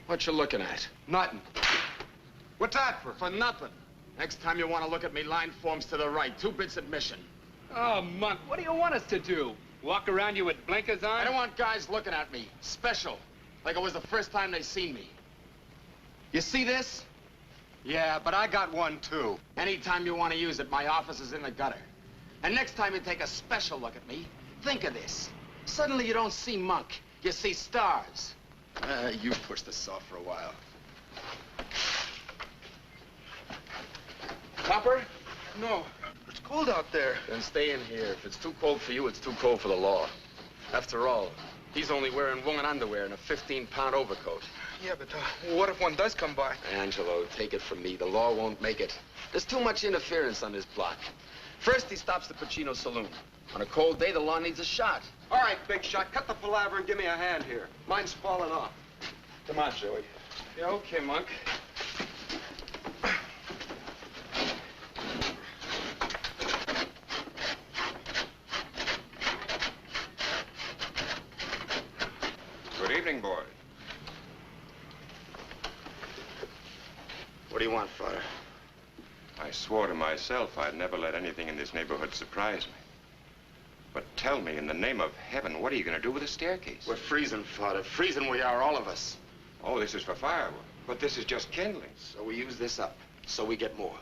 What you looking at? Nothing. What's that for? For nothing. Next time you want to look at me, line forms to the right. 2 bits admission. Oh, Monk, what do you want us to do? Walk around you with blinkers on? I don't want guys looking at me. Special. Like it was the first time they seen me. You see this? Yeah, but I got one, too. Anytime you want to use it, my office is in the gutter. And next time you take a special look at me, think of this. Suddenly you don't see Monk. You see stars. You push this off for a while. Copper? No. It's cold out there. Then stay in here. If it's too cold for you, it's too cold for the law. After all, he's only wearing woolen underwear and a 15-pound overcoat. Yeah, but what if one does come by? Angelo, take it from me. The law won't make it. There's too much interference on this block. First, he stops the Pacino Saloon. On a cold day, the law needs a shot. All right, big shot, cut the palaver and give me a hand here. Mine's falling off. Come on, Joey. Yeah, okay, Monk. Good evening, boys. What do you want, Father? I swore to myself I'd never let anything in this neighborhood surprise me. But tell me, in the name of heaven, what are you going to do with the staircase? We're freezing, Father. Freezing we are, all of us. Oh, this is for firewood. But this is just kindling. So we use this up, so we get more.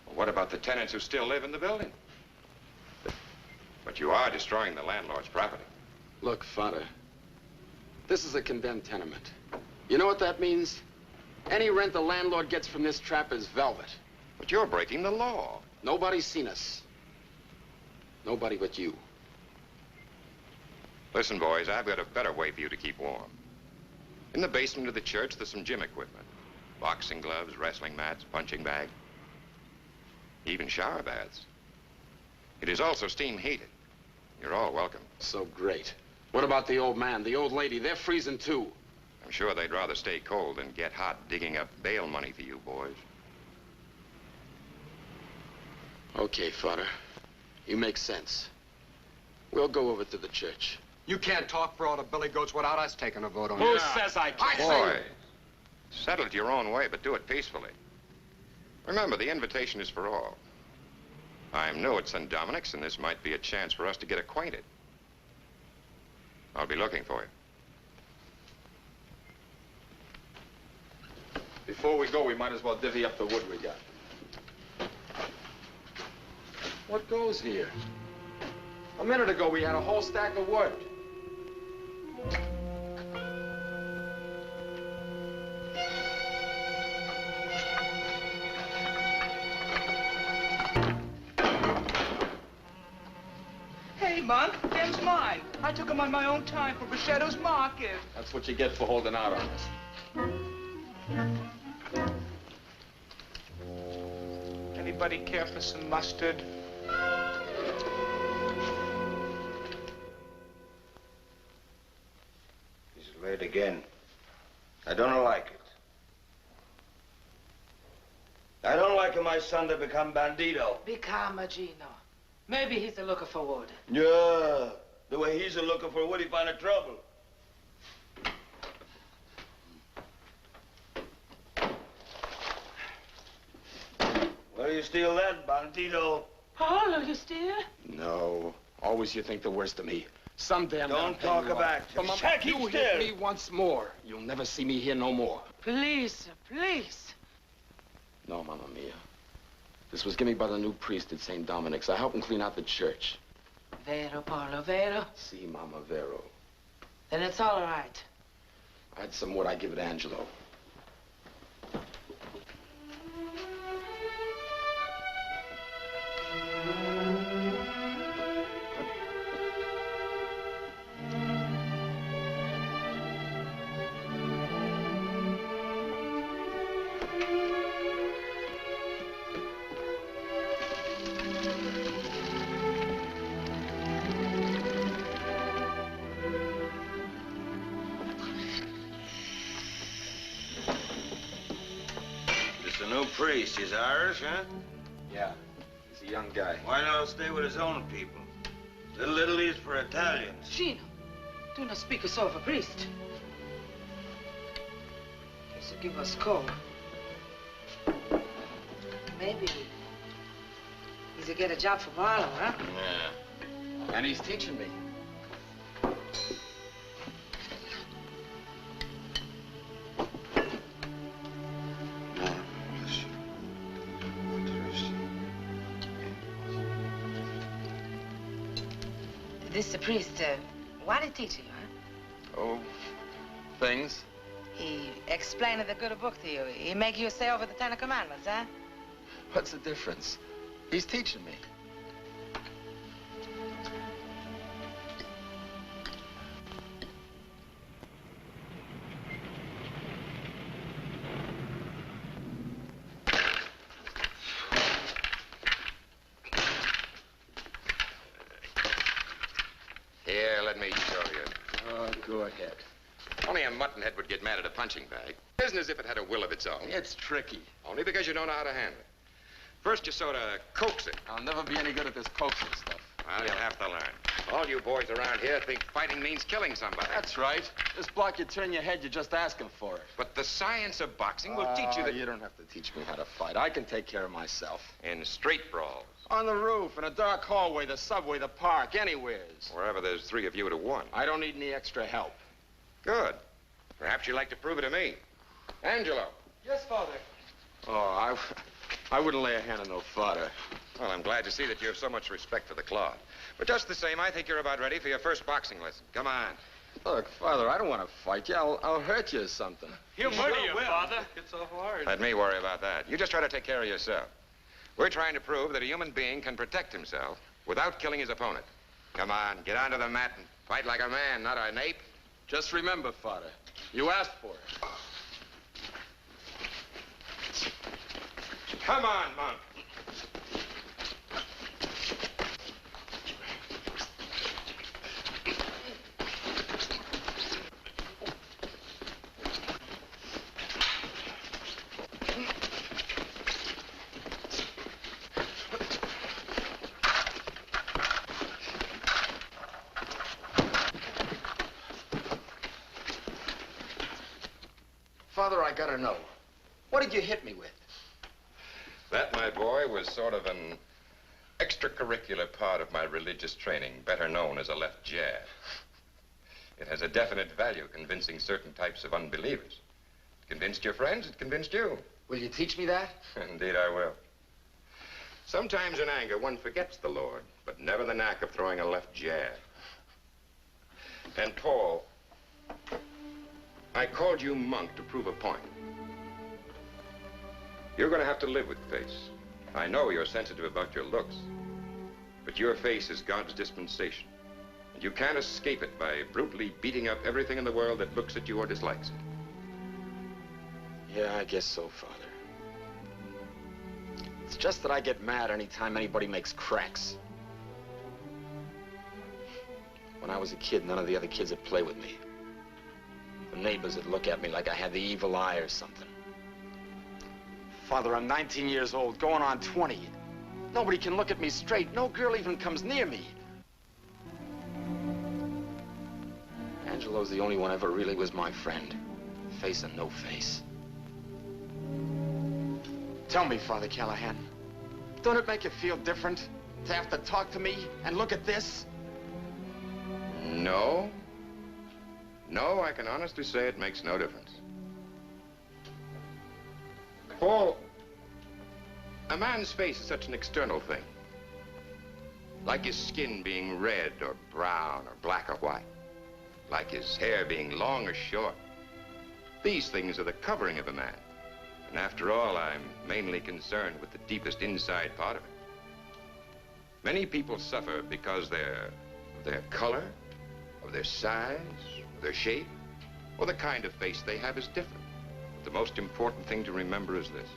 Well, what about the tenants who still live in the building? But you are destroying the landlord's property. Look, Father, this is a condemned tenement. You know what that means? Any rent the landlord gets from this trap is velvet. But you're breaking the law. Nobody's seen us. Nobody but you. Listen, boys, I've got a better way for you to keep warm. In the basement of the church, there's some gym equipment. Boxing gloves, wrestling mats, punching bag. Even shower baths. It is also steam heated. You're all welcome. So great. What about the old man, the old lady? They're freezing too. I'm sure they'd rather stay cold than get hot digging up bail money for you boys. Okay, Father. You make sense. We'll go over to the church. You can't talk for all the billy goats without us taking a vote on Who it. says I can't? Boys, settle it your own way, but do it peacefully. Remember, the invitation is for all. I'm new at St. Dominic's, and this might be a chance for us to get acquainted. I'll be looking for you. Before we go, we might as well divvy up the wood we got. What goes here? A minute ago, we had a whole stack of wood. Hey, Monk, them's mine. I took them on my own time for Brachetto's market. That's what you get for holding out on us. Anybody care for some mustard? He's late again. I don't like it. I don't like my son to become bandito. Be calm, Gino. Maybe he's a looking for wood. Yeah, the way he's a looking for wood, he find a trouble. Where do you steal that, bandito? Paolo, you steal? No. Always you think the worst of me. Someday I'm Don't talk about But Mama, Shaq, you keep hit still. me once more. You'll never see me here no more. Please, sir, please. No, Mamma Mia. This was given me by the new priest at St. Dominic's. I helped him clean out the church. Vero, Paolo, vero? Si, Mama Vero. Then it's all right. I had some wood. I give it to Angelo. Priest, he's Irish, huh? Yeah, he's a young guy. Why not stay with his own people? Little Italy's for Italians. Gino, do not speak so of a priest. to give us a call. Maybe he's to get a job for Marlon, huh? Yeah. And he's teaching me. This the priest, what did he teach you, huh? Oh, things. He explained the good book to you. He make you say over the Ten Commandments, huh? What's the difference? He's teaching me. Here, let me show you. Oh, go ahead. Only a muttonhead would get mad at a punching bag. It isn't as if it had a will of its own. It's tricky. Only because you don't know how to handle it. First, you sort of coax it. I'll never be any good at this coaxing stuff. Well, you'll have to learn. All you boys around here think fighting means killing somebody. That's right. This block, you turn your head, you're just asking for it. But the science of boxing will teach you that... You don't have to teach me how to fight. I can take care of myself. In street brawls, On the roof, in a dark hallway, the subway, the park, anywheres. wherever there's 3 of you to 1. I don't need any extra help. Good. Perhaps you'd like to prove it to me. Angelo. Yes, Father. Oh, I wouldn't lay a hand on no fodder. Well, I'm glad to see that you have so much respect for the cloth. But just the same, I think you're about ready for your first boxing lesson. Come on. Look, Father, I don't want to fight you. I'll hurt you or something. He'll murder you, will. Father. It's so hard. Let me worry about that. You just try to take care of yourself. We're trying to prove that a human being can protect himself without killing his opponent. Come on, get onto the mat and fight like a man, not an ape. Just remember, Father, you asked for it. Come on, Monk. Father, I gotta know. What did you hit me with? That, my boy, was sort of an extracurricular part of my religious training, better known as a left jab. It has a definite value convincing certain types of unbelievers. It convinced your friends, it convinced you. Will you teach me that? Indeed, I will. Sometimes in anger, one forgets the Lord, but never the knack of throwing a left jab. And Paul, I called you Monk to prove a point. You're going to have to live with face. I know you're sensitive about your looks, but your face is God's dispensation, and you can't escape it by brutally beating up everything in the world that looks at you or dislikes it. Yeah, I guess so, Father. It's just that I get mad anytime anybody makes cracks. When I was a kid, none of the other kids would play with me. The neighbors would look at me like I had the evil eye or something. Father, I'm 19 years old, going on 20. Nobody can look at me straight. No girl even comes near me. Angelo's the only one ever really was my friend. Face and no face. Tell me, Father Callahan, don't it make you feel different to have to talk to me and look at this? No. No, I can honestly say it makes no difference. Paul, a man's face is such an external thing. Like his skin being red or brown or black or white. Like his hair being long or short. These things are the covering of a man. And after all, I'm mainly concerned with the deepest inside part of it. Many people suffer because of their color, of their size, their shape, or the kind of face they have is different. But the most important thing to remember is this.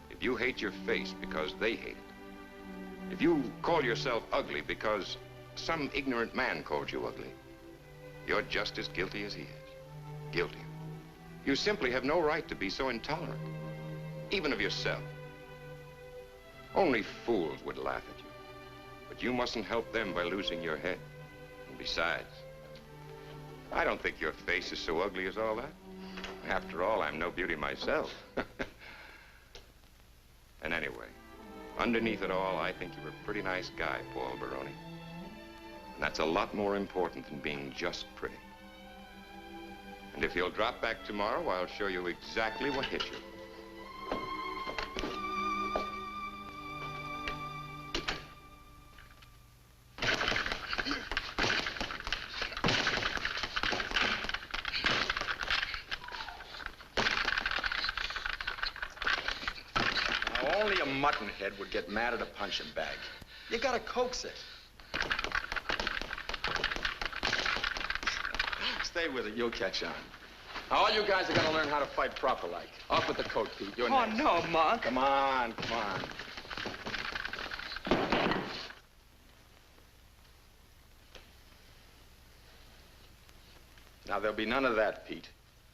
If you hate your face because they hate it, if you call yourself ugly because some ignorant man called you ugly, you're just as guilty as he is. Guilty. You simply have no right to be so intolerant, even of yourself. Only fools would laugh at you, but you mustn't help them by losing your head. And besides, I don't think your face is so ugly as all that. After all, I'm no beauty myself. And anyway, underneath it all, I think you're a pretty nice guy, Paul Baroni. And that's a lot more important than being just pretty. And if you'll drop back tomorrow, I'll show you exactly what hit you. Now, only a muttonhead would get mad at a punching bag. You gotta coax it. Stay with it, you'll catch on. Now, all you guys are gonna learn how to fight proper like. Off with the coat, Pete. You're Oh, next. no, Monk. Come on, come on. Now, there'll be none of that, Pete.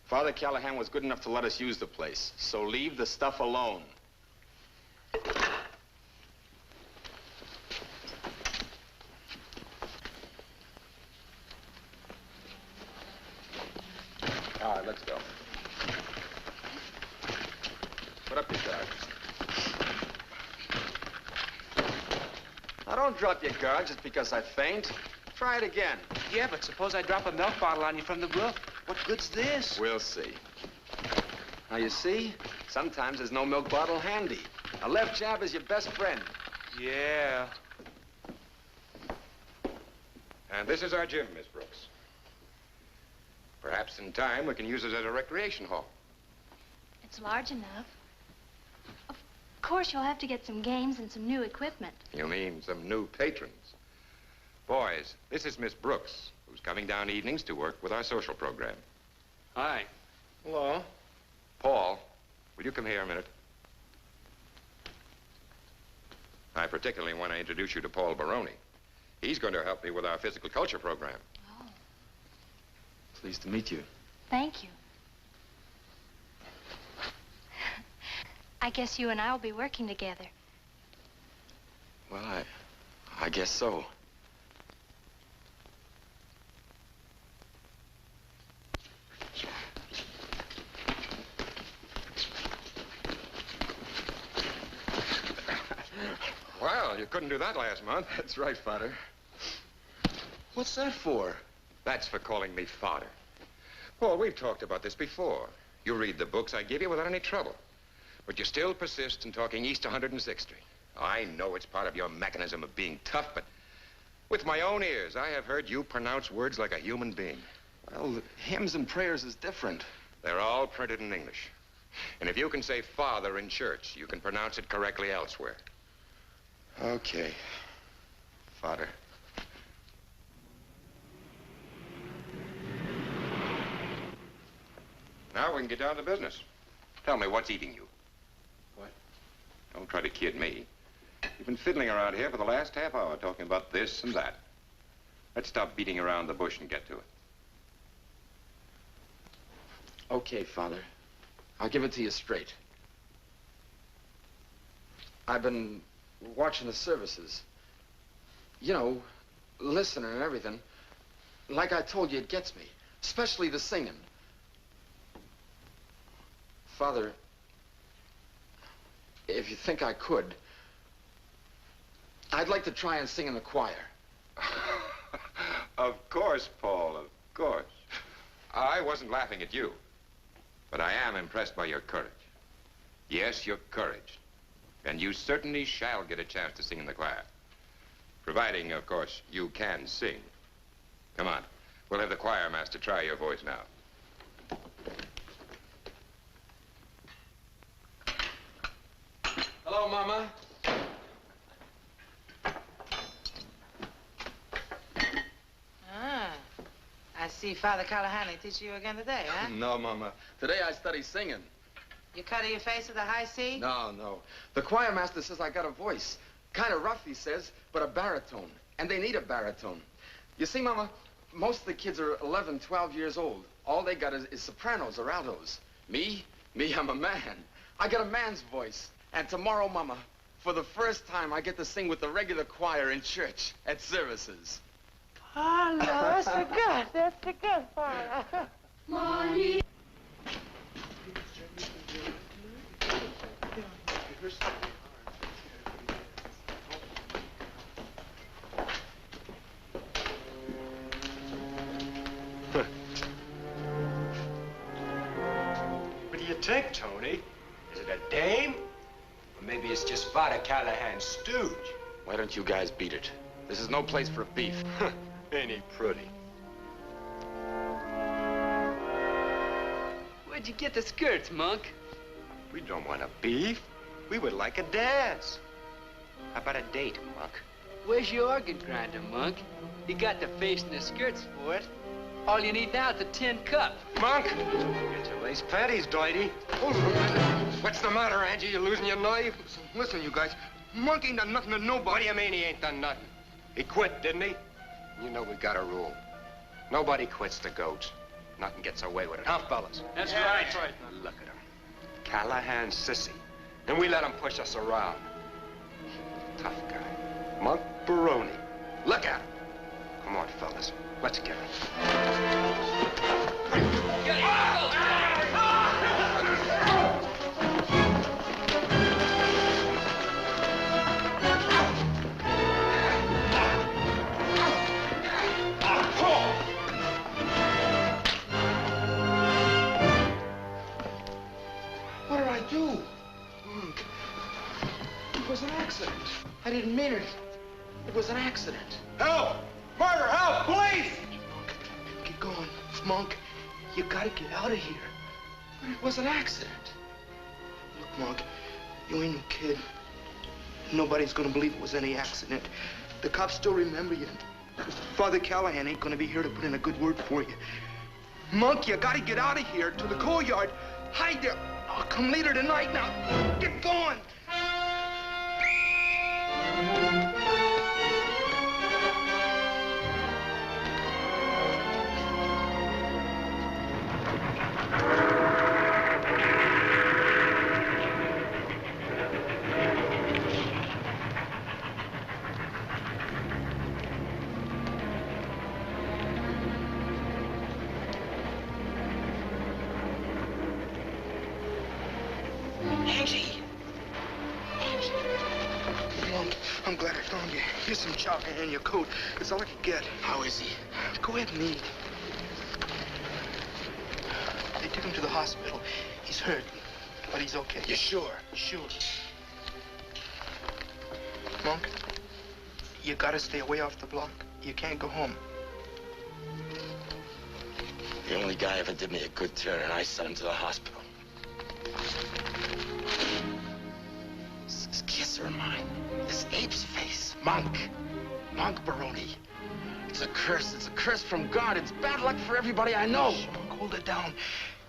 Father Callahan was good enough to let us use the place, so leave the stuff alone. All right, let's go. Put up your guard. Now, don't drop your guard just because I faint. Try it again. Yeah, but suppose I drop a milk bottle on you from the roof. What good's this? We'll see. Now, you see, sometimes there's no milk bottle handy. A left jab is your best friend. Yeah. And this is our gym, Miss Brooks. Perhaps in time we can use it as a recreation hall. It's large enough. Of course, you'll have to get some games and some new equipment. You mean some new patrons? Boys, this is Miss Brooks, who's coming down evenings to work with our social program. Hi. Hello. Paul, will you come here a minute? I particularly want to introduce you to Paul Baroni. He's going to help me with our physical culture program. Oh, Pleased to meet you. thank you. I guess you and I will be working together. Well, I guess so. Well, you couldn't do that last month. That's right, Father. What's that for? That's for calling me father. Paul, we've talked about this before. You read the books I give you without any trouble. But you still persist in talking East 106th Street. I know it's part of your mechanism of being tough, but with my own ears, I have heard you pronounce words like a human being. Well, hymns and prayers is different. They're all printed in English. And if you can say father in church, you can pronounce it correctly elsewhere. Okay. Father. Now we can get down to business. Tell me, what's eating you? What? Don't try to kid me. You've been fiddling around here for the last half hour talking about this and that. Let's stop beating around the bush and get to it. Okay, Father. I'll give it to you straight. I've been watching the services. You know, listening and everything. Like I told you, it gets me. Especially the singing. Father, if you think I could, I'd like to try and sing in the choir. Of course, Paul, of course. I wasn't laughing at you, but I am impressed by your courage. Yes, your courage. And you certainly shall get a chance to sing in the choir. Providing, of course, you can sing. Come on. We'll have the choir master try your voice now. Hello, Mama. Ah, I see Father Callahan teaching you again today, huh? No, Mama. Today I study singing. You cut your face with a high C? No. The choir master says I got a voice. Kind of rough, he says, but a baritone. And they need a baritone. You see, Mama, most of the kids are 11, 12 years old. All they got is sopranos or altos. Me, I'm a man. I got a man's voice. And tomorrow, Mama, for the first time, I get to sing with the regular choir in church at services. Oh, no, that's so good. That's so good, Father. Mommy. you think, Tony? Is it a dame? Or maybe it's just Father Callahan's stooge? Why don't you guys beat it? This is no place for a beef. Ain't he pretty? Where'd you get the skirts, Monk? We don't want a beef. We would like a dance. How about a date, Monk? Where's your organ grinder, Monk? You got the face and the skirts for it. All you need now is a tin cup. Monk! Get your lace panties, Doity. Hold on a minute. What's the matter, Angie? You losing your knife? Listen, you guys. Monk ain't done nothing to nobody. What do you mean he ain't done nothing? He quit, didn't he? You know we got a rule. Nobody quits the goats. Nothing gets away with it, huh, fellas? That's right. Now look at him. Callahan's sissy. And we let him push us around. Tough guy. Monk Baroni. Look at him. Come on, fellas. Let's get him. What did I do? Monk, it was an accident. I didn't mean it. It was an accident. Help! Murder! Help! Police! Monk, get going. Monk, you gotta get out of here. But it was an accident. Look, Monk, you ain't no kid. Nobody's gonna believe it was any accident. The cops still remember you. Father Callahan ain't gonna be here to put in a good word for you. Monk, you gotta get out of here to the coal yard. Hide there. I'll come later tonight now. Get going. Angie! Angie! Monk, I'm glad I found you. Here's some chocolate and your coat. It's all I could get. How is he? Go ahead and eat. They took him to the hospital. He's hurt, but he's okay. You sure? Sure. Monk, you gotta stay away off the block. You can't go home. The only guy ever did me a good turn, and I sent him to the hospital. This kisser of mine, this ape's face, Monk. Monk Baroni. It's a curse. It's a curse from God. It's bad luck for everybody I know. Monk, hold it down.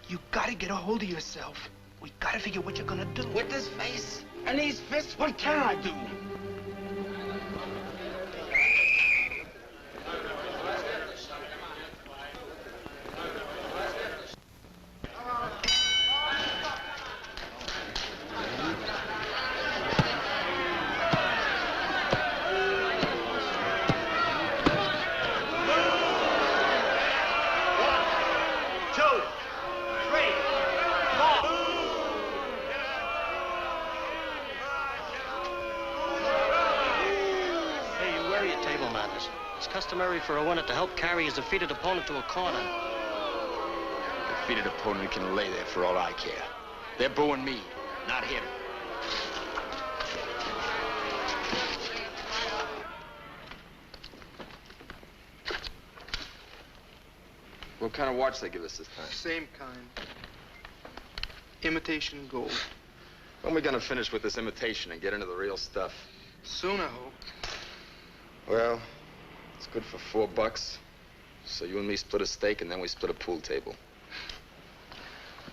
You gotta get a hold of yourself. We gotta figure what you're gonna do. With this face and these fists, what can I do? Customary for a winner to help carry his defeated opponent to a corner. Defeated opponent can lay there for all I care. They're booing me, not him. What kind of watch they give us this time? Same kind. Imitation gold. When are we gonna finish with this imitation and get into the real stuff? Soon, I hope. Well, it's good for $4. So you and me split a steak, and then we split a pool table.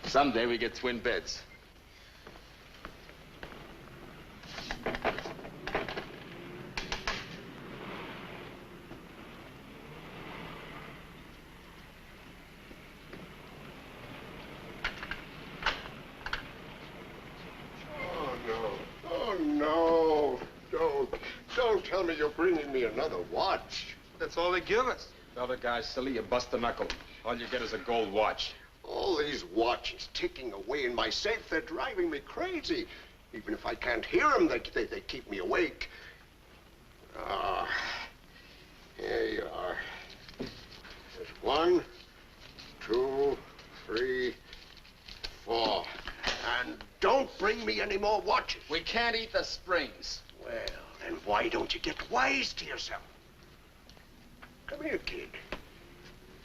Someday we get twin beds. Don't tell me you're bringing me another watch. That's all they give us. Other guy's silly, you bust a knuckle. All you get is a gold watch. All these watches ticking away in my safe, they're driving me crazy. Even if I can't hear them, they keep me awake. Ah, here you are. There's 1, 2, 3, 4. bring me any more watches. We can't eat the springs. Well, then why don't you get wise to yourself? Come here, kid.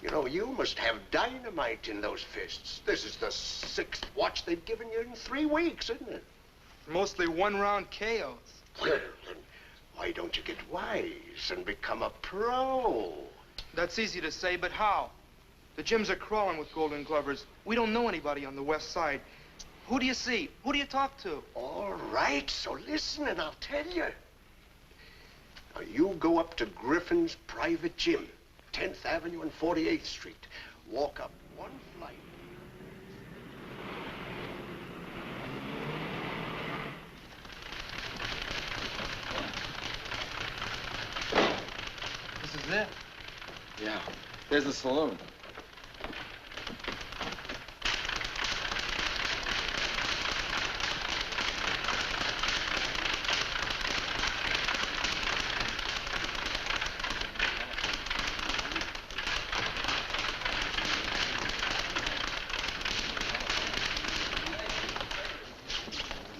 You know, you must have dynamite in those fists. This is the 6th watch they've given you in 3 weeks, isn't it? Mostly one-round KOs. Well, then why don't you get wise and become a pro? That's easy to say, but how? The gyms are crawling with Golden Glovers. We don't know anybody on the west side. Who do you see? Who do you talk to? All right, so listen and I'll tell you. Now, you go up to Griffin's private gym, 10th Avenue and 48th Street. Walk up 1 flight. This is it. Yeah. There's the saloon.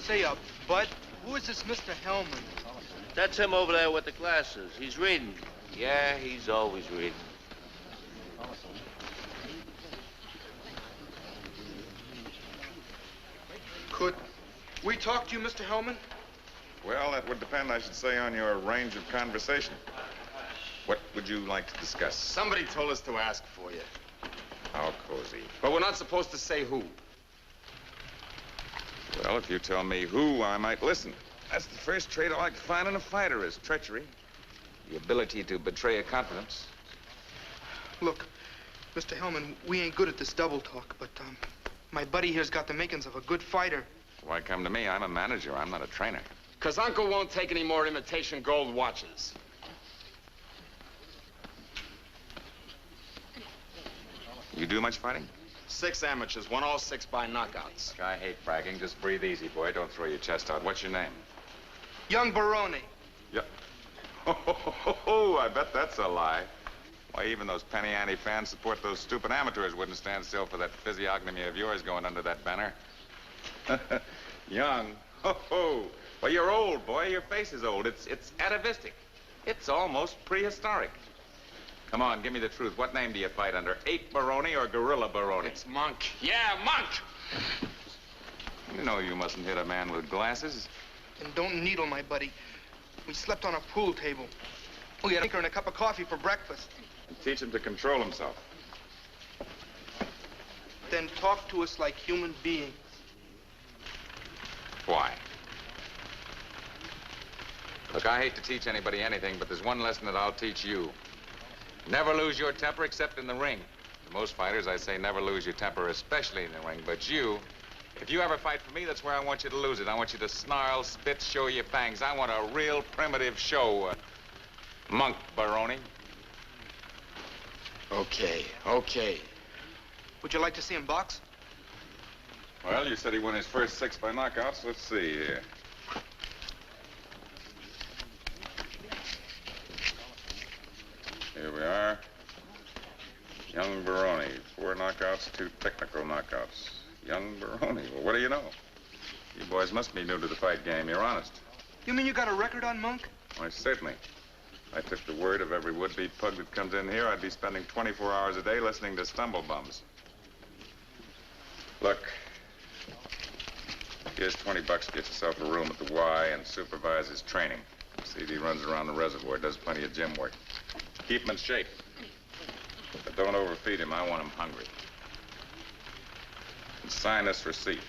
Say, Bud, who is this Mr. Hellman? That's him over there with the glasses. He's reading. Yeah, he's always reading. Could we talk to you, Mr. Hellman? Well, that would depend, I should say, on your range of conversation. What would you like to discuss? Somebody told us to ask for you. How cozy. But we're not supposed to say who. Well, if you tell me who, I might listen. That's the first trait I like to find in a fighter is treachery. The ability to betray a confidence. Look, Mr. Hellman, we ain't good at this double talk, but, my buddy here's got the makings of a good fighter. Why come to me? I'm a manager. I'm not a trainer. 'Cause Uncle won't take any more imitation gold watches. You do much fighting? 6 amateurs, won all 6 by knockouts. Look, I hate bragging. Just breathe easy, boy. Don't throw your chest out. What's your name? Young Baroni. Yeah. Oh, I bet that's a lie. Why, even those penny ante fans support those stupid amateurs wouldn't stand still for that physiognomy of yours going under that banner. Young. Oh, well, you're old, boy. Your face is old. It's atavistic. It's almost prehistoric. Come on, give me the truth. What name do you fight under? Ape Baroni or Gorilla Baroni? It's Monk. Yeah, Monk! You know you mustn't hit a man with glasses. And don't needle my buddy. We slept on a pool table. We had a drink and a cup of coffee for breakfast. And teach him to control himself. Then talk to us like human beings. Why? Look, I hate to teach anybody anything, but there's one lesson that I'll teach you. Never lose your temper except in the ring. To most fighters, I say never lose your temper, especially in the ring. But you, if you ever fight for me, that's where I want you to lose it. I want you to snarl, spit, show your fangs. I want a real primitive show. Monk Baroni. Okay, okay. Would you like to see him box? Well, you said he won his first 6 by knockouts. Let's see here. Here we are. Young Baroni. 4 knockouts, 2 technical knockouts. Young Baroni. Well, what do you know? You boys must be new to the fight game. You're honest. You mean you got a record on Monk? Why, certainly. If I took the word of every would-be pug that comes in here, I'd be spending 24 hours a day listening to stumble-bums. Look, here's 20 bucks to get yourself a room at the Y and supervise his training. See if he runs around the reservoir, does plenty of gym work. Keep him in shape. But don't overfeed him. I want him hungry. And sign this receipt.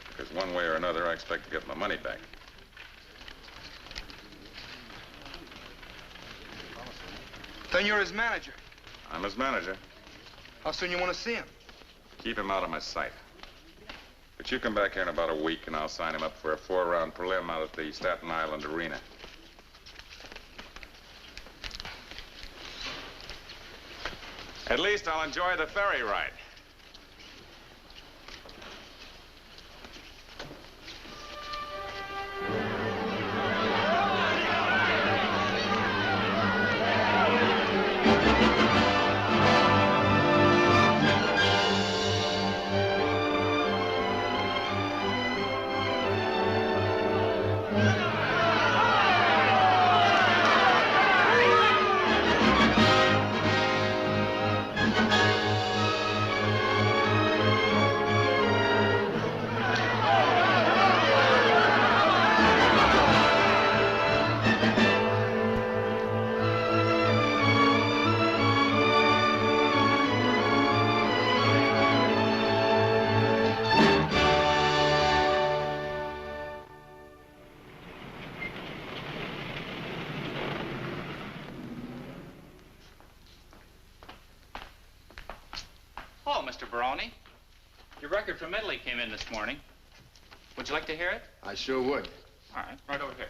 Because one way or another, I expect to get my money back. Then you're his manager. I'm his manager. How soon you want to see him? Keep him out of my sight. But you come back here in about a week, and I'll sign him up for a 4-round prelim out at the Staten Island Arena. At least I'll enjoy the ferry ride. Mr. Baroni. Your record from Italy came in this morning. Would you like to hear it? I sure would. All right, right over here.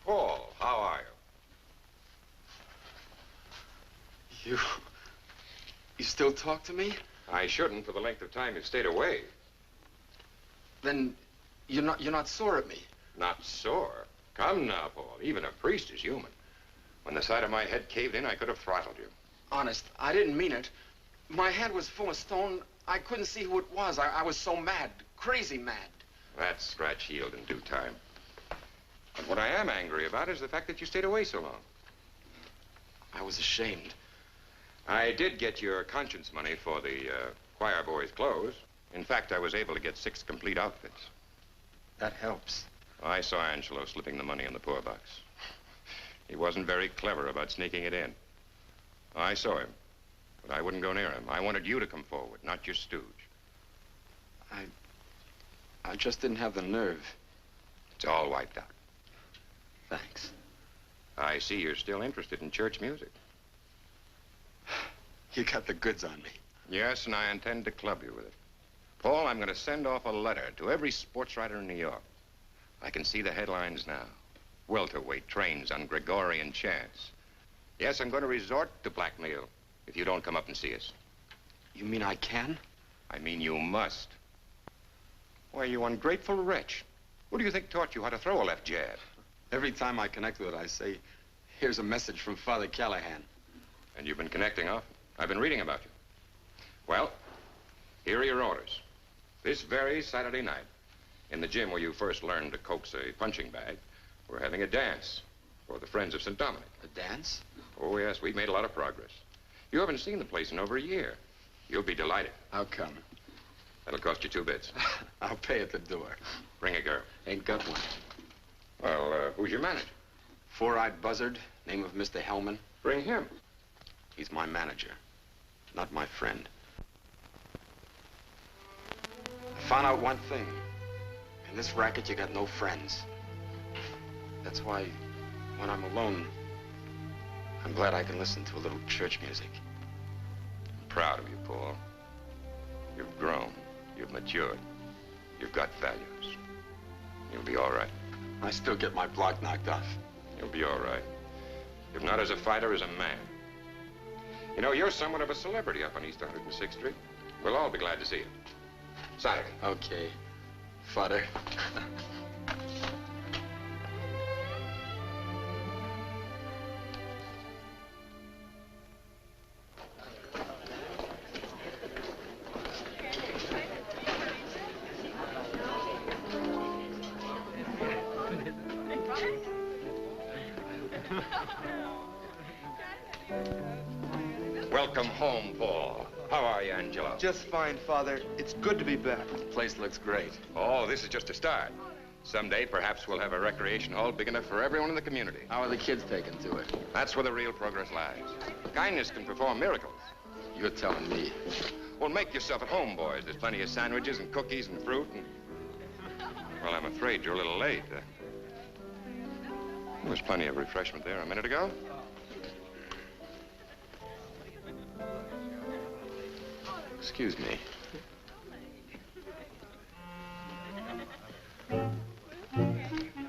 Paul, how are you? You still talk to me? I shouldn't for the length of time you've stayed away. Then you're not sore at me? Not sore? Come now, Paul. Even a priest is human. When the side of my head caved in, I could have throttled you. Honest, I didn't mean it. My head was full of stone. I couldn't see who it was. I was so mad, crazy mad. That scratch healed in due time. But what I am angry about is the fact that you stayed away so long. I was ashamed. I did get your conscience money for the choir boys' clothes. In fact, I was able to get 6 complete outfits. That helps. I saw Angelo slipping the money in the poor box. He wasn't very clever about sneaking it in. I saw him, but I wouldn't go near him. I wanted you to come forward, not your stooge. I just didn't have the nerve. It's all wiped out. Thanks. I see you're still interested in church music. You got the goods on me. Yes, and I intend to club you with it. Paul, I'm going to send off a letter to every sports writer in New York. I can see the headlines now. Welterweight trains on Gregorian chance. Yes, I'm going to resort to blackmail if you don't come up and see us. You mean I can? I mean you must. Why, you ungrateful wretch. Who do you think taught you how to throw a left jab? Every time I connect with it, I say, here's a message from Father Callahan. And you've been connecting often. I've been reading about you. Well, here are your orders. This very Saturday night, in the gym where you first learned to coax a punching bag, we're having a dance for the Friends of St. Dominic. A dance? Oh, yes, we've made a lot of progress. You haven't seen the place in over a year. You'll be delighted. How come? That'll cost you 2 bits. I'll pay at the door. Bring a girl. Ain't got one. Well, who's your manager? Four-eyed buzzard, name of Mr. Hellman. Bring him. He's my manager, not my friend. I found out one thing. In this racket, you got no friends. That's why, when I'm alone, I'm glad I can listen to a little church music. I'm proud of you, Paul. You've grown. You've matured. You've got values. You'll be all right. I still get my block knocked off. You'll be all right. If not as a fighter, as a man. You know, you're somewhat of a celebrity up on East 106th Street. We'll all be glad to see you. Saturday. Okay. Fodder. Welcome home, Paul. How are you, Angelo? Just fine, Father. It's good to be back. The place looks great. Oh, this is just a start. Someday, perhaps we'll have a recreation hall big enough for everyone in the community. How are the kids taking to it? That's where the real progress lies. Kindness can perform miracles. You're telling me. Well, make yourself at home, boys. There's plenty of sandwiches and cookies and fruit and... Well, I'm afraid you're a little late. There was plenty of refreshment there a minute ago. Excuse me.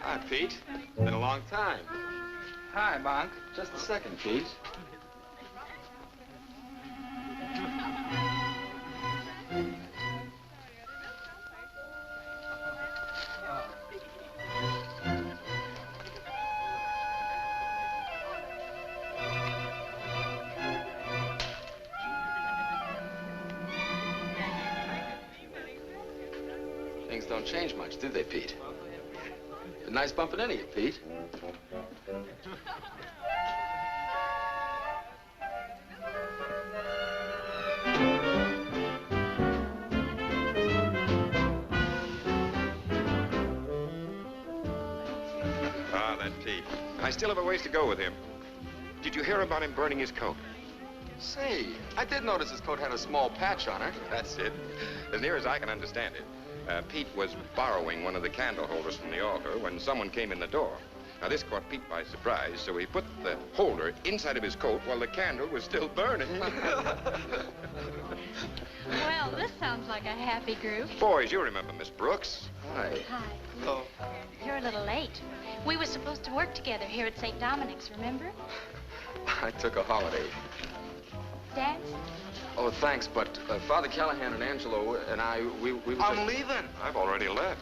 Hi, Pete. Been a long time. Hi, Monk. Just a second, Pete. don't change much, do they, Pete? A nice bumping into you, Pete. Ah, that Pete. I still have a ways to go with him. Did you hear about him burning his coat? Say, I did notice his coat had a small patch on it. That's it. As near as I can understand it, Pete was borrowing one of the candle holders from the altar when someone came in the door. Now, this caught Pete by surprise, so he put the holder inside of his coat while the candle was still burning. Well, this sounds like a happy group. Boys, you remember Miss Brooks? Hi. Hi. Oh. You're a little late. We were supposed to work together here at St. Dominic's, remember? I took a holiday. Dance? Oh, thanks, but Father Callahan and Angelo and we were I'm just... leaving. I've already left.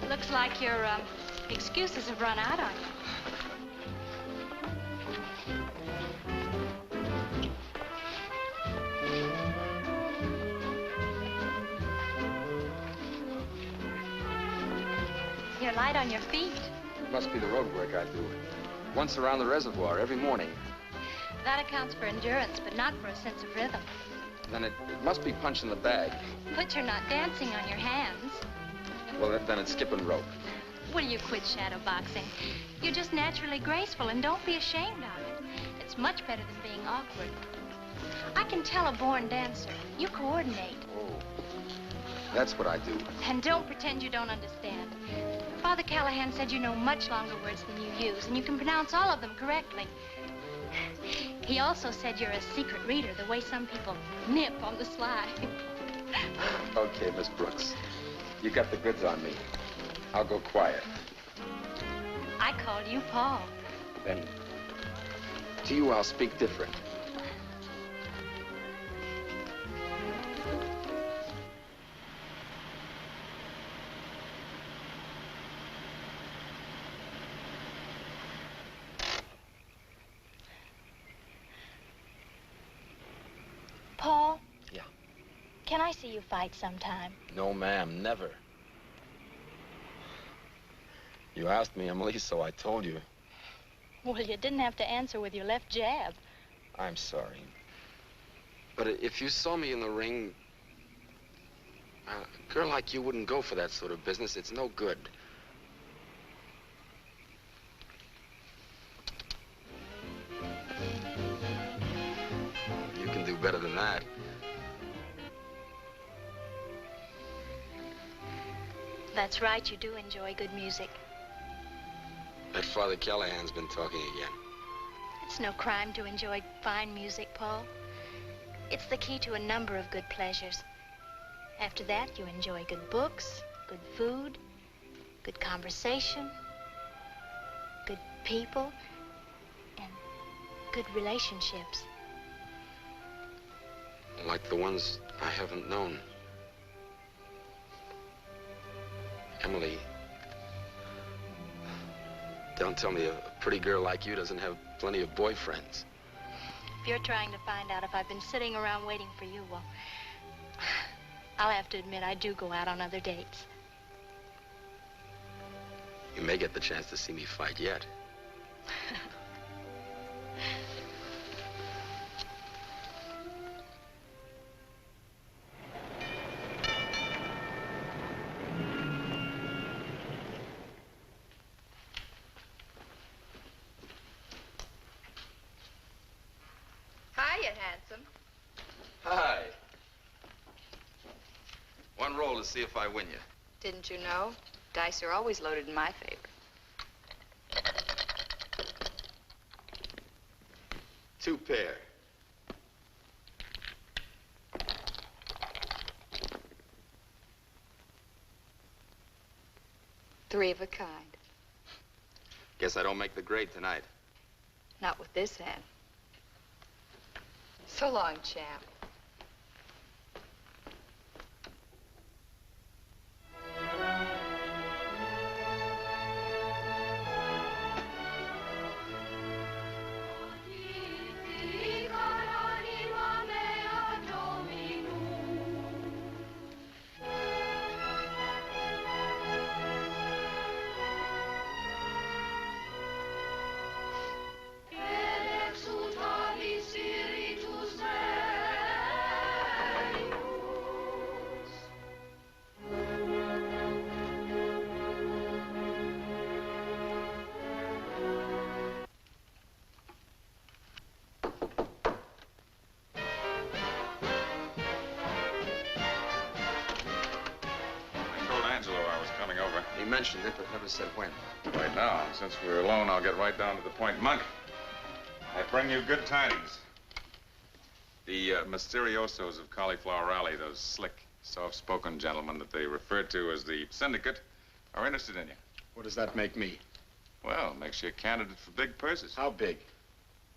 Looks like your excuses have run out on you. You're light on your feet. Must be the road work I do. Once around the reservoir every morning. That accounts for endurance, but not for a sense of rhythm. Then it must be punching the bag. But you're not dancing on your hands. Well, then it's skipping rope. Will you quit shadow boxing? You're just naturally graceful, and don't be ashamed of it. It's much better than being awkward. I can tell a born dancer. You coordinate. Oh, that's what I do. And don't pretend you don't understand. Father Callahan said you know much longer words than you use, and you can pronounce all of them correctly. He also said you're a secret reader, the way some people nip on the sly. Okay, Miss Brooks. You got the goods on me. I'll go quiet. I called you Paul. Then, to you, I'll speak different. Paul? Yeah. Can I see you fight sometime? No, ma'am, never. You asked me, Emily, so I told you. Well, you didn't have to answer with your left jab. I'm sorry. But if you saw me in the ring, a girl like you wouldn't go for that sort of business. It's no good. You can do better than that. That's right, you do enjoy good music. That Father Callahan's been talking again. It's no crime to enjoy fine music, Paul. It's the key to a number of good pleasures. After that, you enjoy good books, good food, good conversation, good people, and good relationships. Like the ones I haven't known. Emily, don't tell me a pretty girl like you doesn't have plenty of boyfriends. If you're trying to find out if I've been sitting around waiting for you, well, I'll have to admit I do go out on other dates. You may get the chance to see me fight yet. Hiya, handsome. Hi. One roll to see if I win you. Didn't you know? Dice are always loaded in my favor. 2 pair. Three of a kind. Guess I don't make the grade tonight. Not with this hand. So long, champ. mentioned it, but never said when. Right now, since we're alone, I'll get right down to the point. Monk, I bring you good tidings. The Mysteriosos of Cauliflower Alley, those slick, soft-spoken gentlemen that they refer to as the syndicate, are interested in you. What does that make me? Well, makes you a candidate for big purses. How big?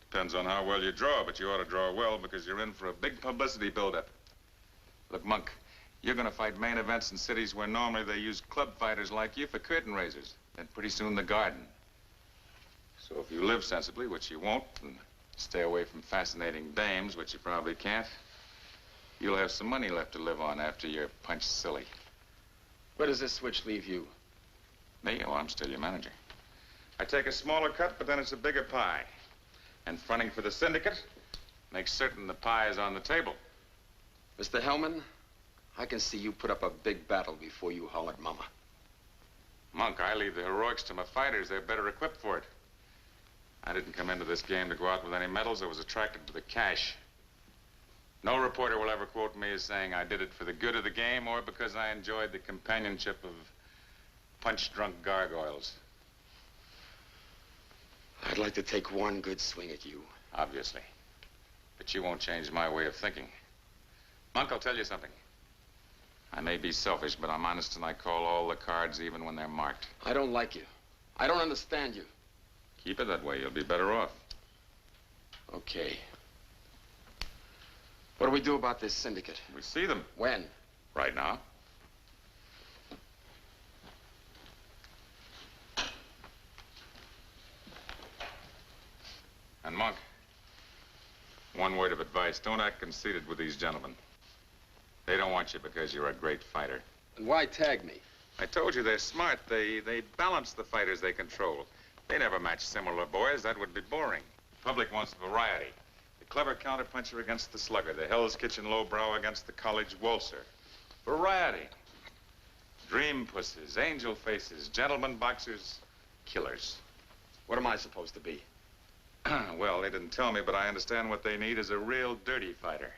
Depends on how well you draw, but you ought to draw well because you're in for a big publicity buildup. Look, Monk, you're going to fight main events in cities where normally they use club fighters like you for curtain raisers. Then pretty soon the Garden. So if you live sensibly, which you won't, and stay away from fascinating dames, which you probably can't, you'll have some money left to live on after you're punched silly. Where does this switch leave you? Me? Oh, I'm still your manager. I take a smaller cut, but then it's a bigger pie. And fronting for the syndicate makes certain the pie is on the table. Mr. Hellman, I can see you put up a big battle before you holler at Mama. Monk, I leave the heroics to my fighters. They're better equipped for it. I didn't come into this game to go out with any medals. I was attracted to the cash. No reporter will ever quote me as saying I did it for the good of the game or because I enjoyed the companionship of punch-drunk gargoyles. I'd like to take one good swing at you. Obviously. But you won't change my way of thinking. Monk, I'll tell you something. I may be selfish, but I'm honest and I call all the cards even when they're marked. I don't like you. I don't understand you. Keep it that way. You'll be better off. Okay. What do we do about this syndicate? We see them. When? Right now. And Monk, one word of advice. Don't act conceited with these gentlemen. They don't want you because you're a great fighter. And why tag me? I told you they're smart. They balance the fighters they control. They never match similar boys. That would be boring. The public wants variety. The clever counterpuncher against the slugger. The Hell's Kitchen lowbrow against the college waltzer. Variety. Dream pussies, angel faces, gentlemen boxers, killers. What am I supposed to be? Well, they didn't tell me, but I understand what they need is a real dirty fighter.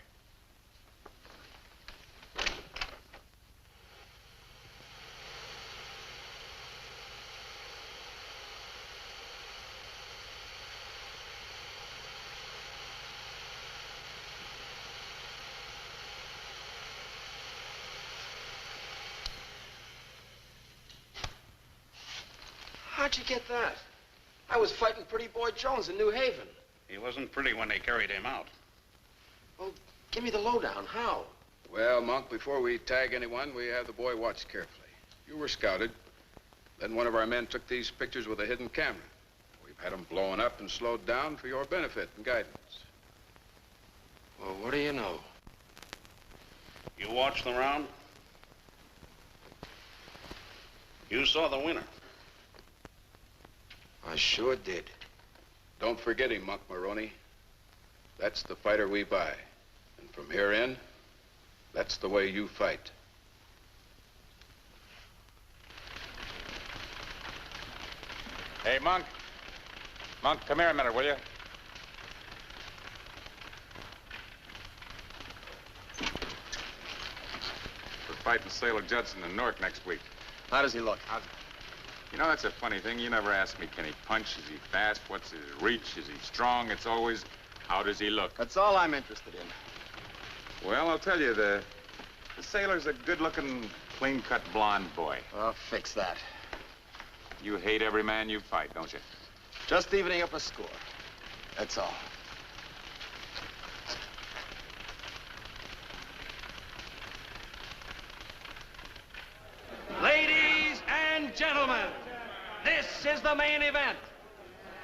How'd you get that? I was fighting Pretty Boy Jones in New Haven. He wasn't pretty when they carried him out. Well, give me the lowdown. How? Well, Monk, before we tag anyone, we have the boy watched carefully. You were scouted. Then one of our men took these pictures with a hidden camera. We've had them blown up and slowed down for your benefit and guidance. Well, what do you know? You watched the round? You saw the winner. I sure did. Don't forget him, Monk Maroney. That's the fighter we buy. And from here in, that's the way you fight. Hey, Monk. Monk, come here a minute, will you? We're fighting Sailor Judson in Newark next week. How does he look? You know, that's a funny thing. You never ask me, can he punch? Is he fast? What's his reach? Is he strong? It's always, how does he look? That's all I'm interested in. Well, I'll tell you, the Sailor's a good-looking, clean-cut blonde boy. I'll fix that. You hate every man you fight, don't you? Just evening up a score. That's all. Ladies and gentlemen, this is the main event.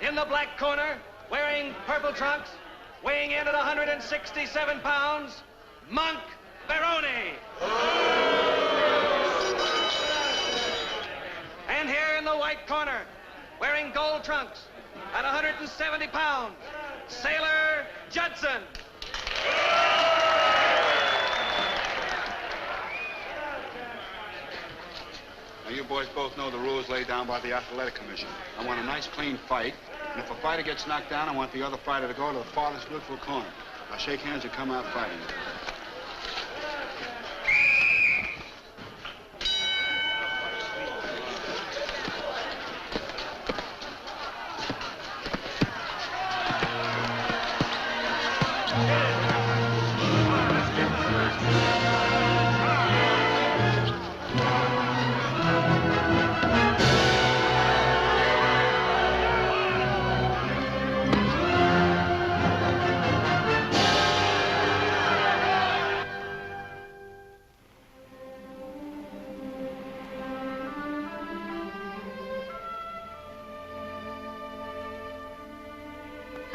In the black corner, wearing purple trunks, weighing in at 167 pounds, Monk Baroni. And here in the white corner, wearing gold trunks, at 170 pounds, Sailor Judson. Now, you boys both know the rules laid down by the Athletic Commission. I want a nice, clean fight, and if a fighter gets knocked down, I want the other fighter to go to the farthest neutral corner. I'll shake hands and come out fighting.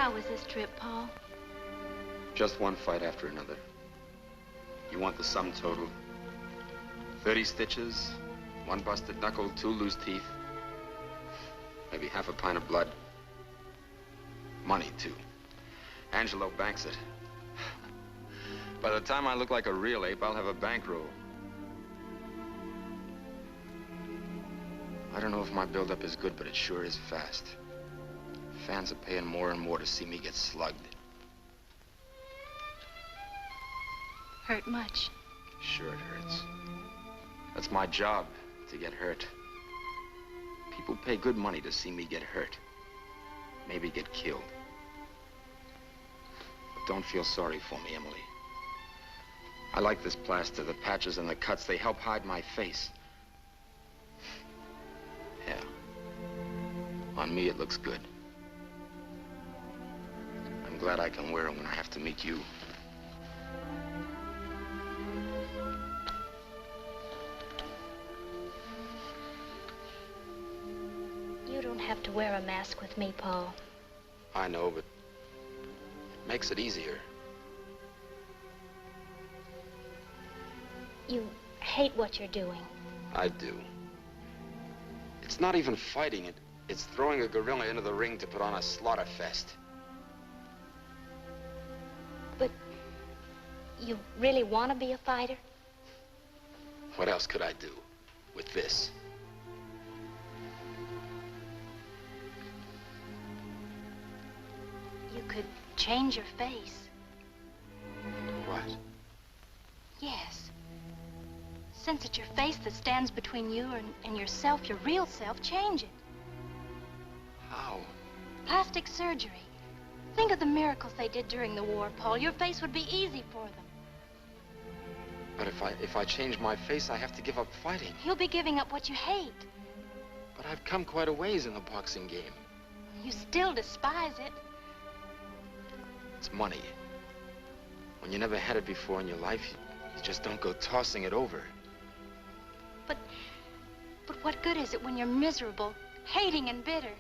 How was this trip, Paul? Just one fight after another. You want the sum total? 30 stitches, 1 busted knuckle, 2 loose teeth, maybe half a pint of blood. Money, too. Angelo banks it. By the time I look like a real ape, I'll have a bankroll. I don't know if my build-up is good, but it sure is fast. Fans are paying more and more to see me get slugged. Hurt much? Sure it hurts. That's my job, to get hurt. People pay good money to see me get hurt. Maybe get killed. But don't feel sorry for me, Emily. I like this plaster. The patches and the cuts, they help hide my face. Yeah. On me, it looks good. I'm glad I can wear them when I have to meet you. You don't have to wear a mask with me, Paul. I know, but it makes it easier. You hate what you're doing. I do. It's not even fighting it. It's throwing a gorilla into the ring to put on a slaughter fest. But you really want to be a fighter? What else could I do with this? You could change your face. What? Yes. Since it's your face that stands between you and yourself, your real self, change it. How? Plastic surgery. Think of the miracles they did during the war, Paul. Your face would be easy for them. But if I change my face, I have to give up fighting. You'll be giving up what you hate. But I've come quite a ways in the boxing game. You still despise it. It's money. When you never had it before in your life, you just don't go tossing it over. But what good is it when you're miserable, hating and bitter?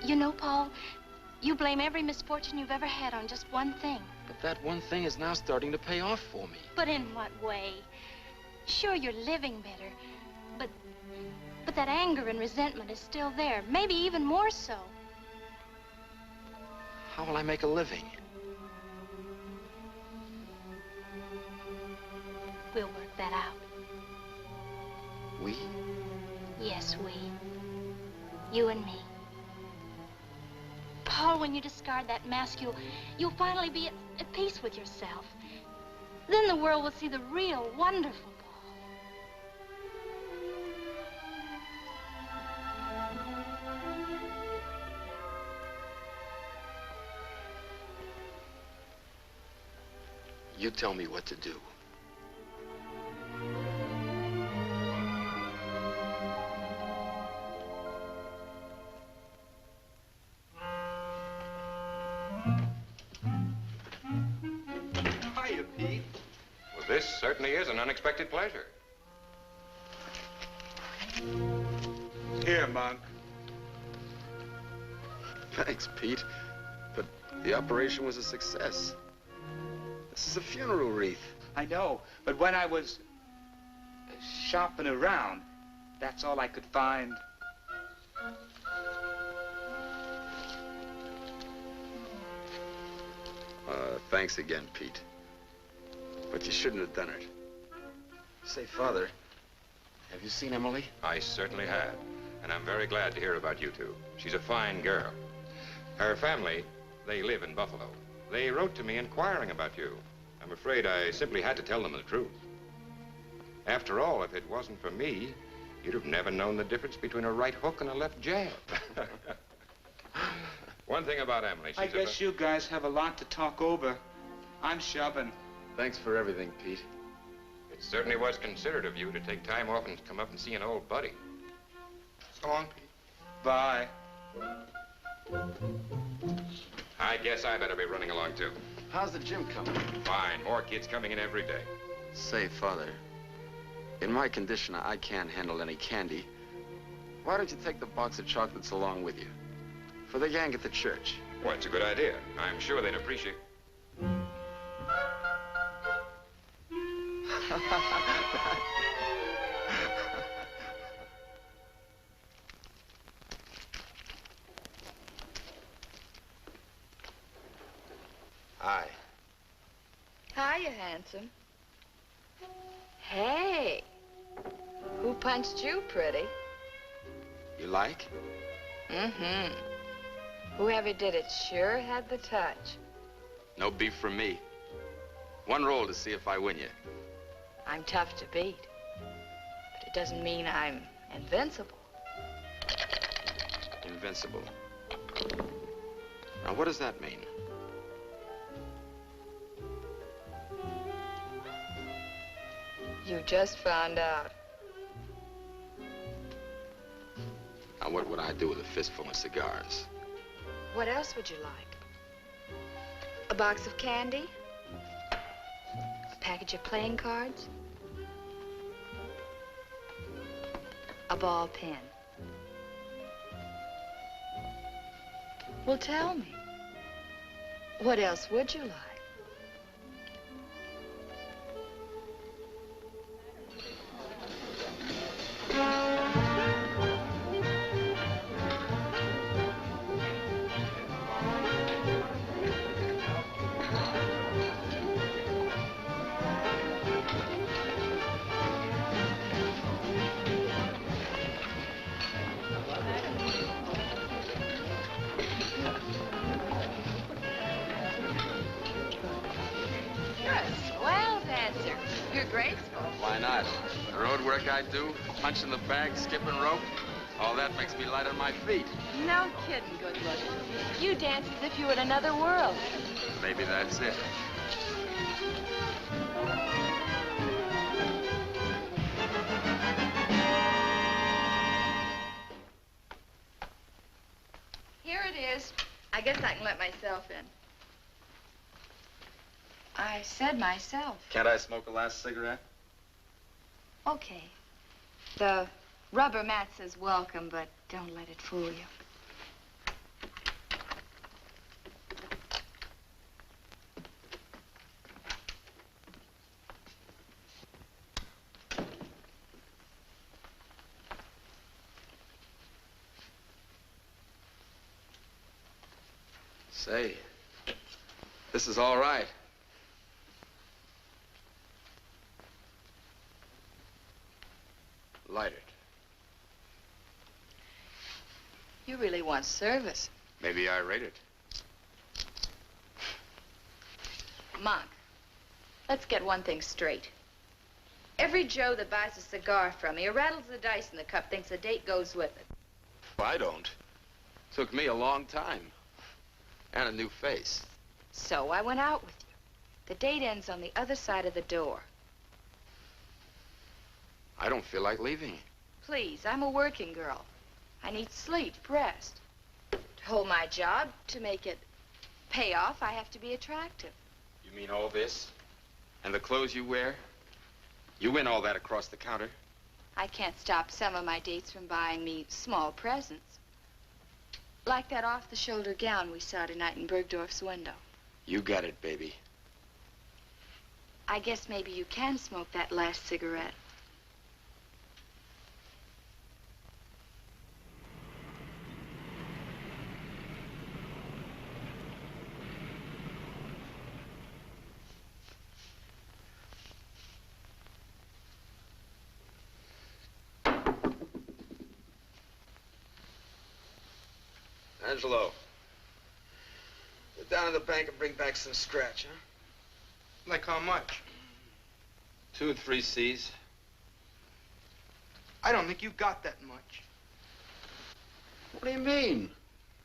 You know, Paul, you blame every misfortune you've ever had on just one thing. But that one thing is now starting to pay off for me. But in what way? Sure, you're living better, but that anger and resentment is still there, maybe even more so. How will I make a living? We'll work that out. We? Yes, we. You and me. Paul, when you discard that mask, you'll finally be at peace with yourself. Then the world will see the real, wonderful Paul. You tell me what to do. Hiya, Pete. Well, this certainly is an unexpected pleasure. Here, Monk. Thanks, Pete. But the operation was a success. This is a funeral wreath. I know, but when I was shopping around, that's all I could find. Thanks again, Pete. But you shouldn't have done it. Say, Father, have you seen Emily? I certainly have. And I'm very glad to hear about you two. She's a fine girl. Her family, they live in Buffalo. They wrote to me inquiring about you. I'm afraid I simply had to tell them the truth. After all, if it wasn't for me, you'd have never known the difference between a right hook and a left jab. One thing about Emily, she's I guess you guys have a lot to talk over. I'm shoving. Thanks for everything, Pete. It certainly was considerate of you to take time off and come up and see an old buddy. So long, Pete. Bye. I guess I better be running along, too. How's the gym coming? Fine. More kids coming in every day. Say, Father, in my condition, I can't handle any candy. Why don't you take the box of chocolates along with you? For the gang at the church. Well, it's a good idea. I'm sure they'd appreciate. Hi. Hiya, handsome. Hey, who punched you, pretty? You like? Mm-hmm. Whoever did it sure had the touch. No beef from me. One roll to see if I win you. I'm tough to beat, but it doesn't mean I'm invincible. Invincible. Now, what does that mean? You just found out. Now, what would I do with a fistful of cigars? What else would you like? A box of candy? A package of playing cards? A ball pen? Well, tell me. What else would you like? Why not? The road work I do, punching the bag, skipping rope, all that makes me light on my feet. No kidding, good looking. You dance as if you were in another world. Maybe that's it. Here it is. I guess I can let myself in. I said myself. Can't I smoke a last cigarette? Okay. The rubber mat says welcome, but don't let it fool you. Say, this is all right. Light it. You really want service. Maybe I rate it. Monk, let's get one thing straight. Every Joe that buys a cigar from me or rattles the dice in the cup thinks a date goes with it. I don't. Took me a long time. And a new face. So I went out with you. The date ends on the other side of the door. I don't feel like leaving. Please, I'm a working girl. I need sleep, rest. To hold my job, to make it pay off, I have to be attractive. You mean all this? And the clothes you wear? You win all that across the counter? I can't stop some of my dates from buying me small presents. Like that off-the-shoulder gown we saw tonight in Bergdorf's window. You got it, baby. I guess maybe you can smoke that last cigarette. Angelo, go down to the bank and bring back some scratch, huh? Like how much? 2 or 3 C's. I don't think you got that much. What do you mean?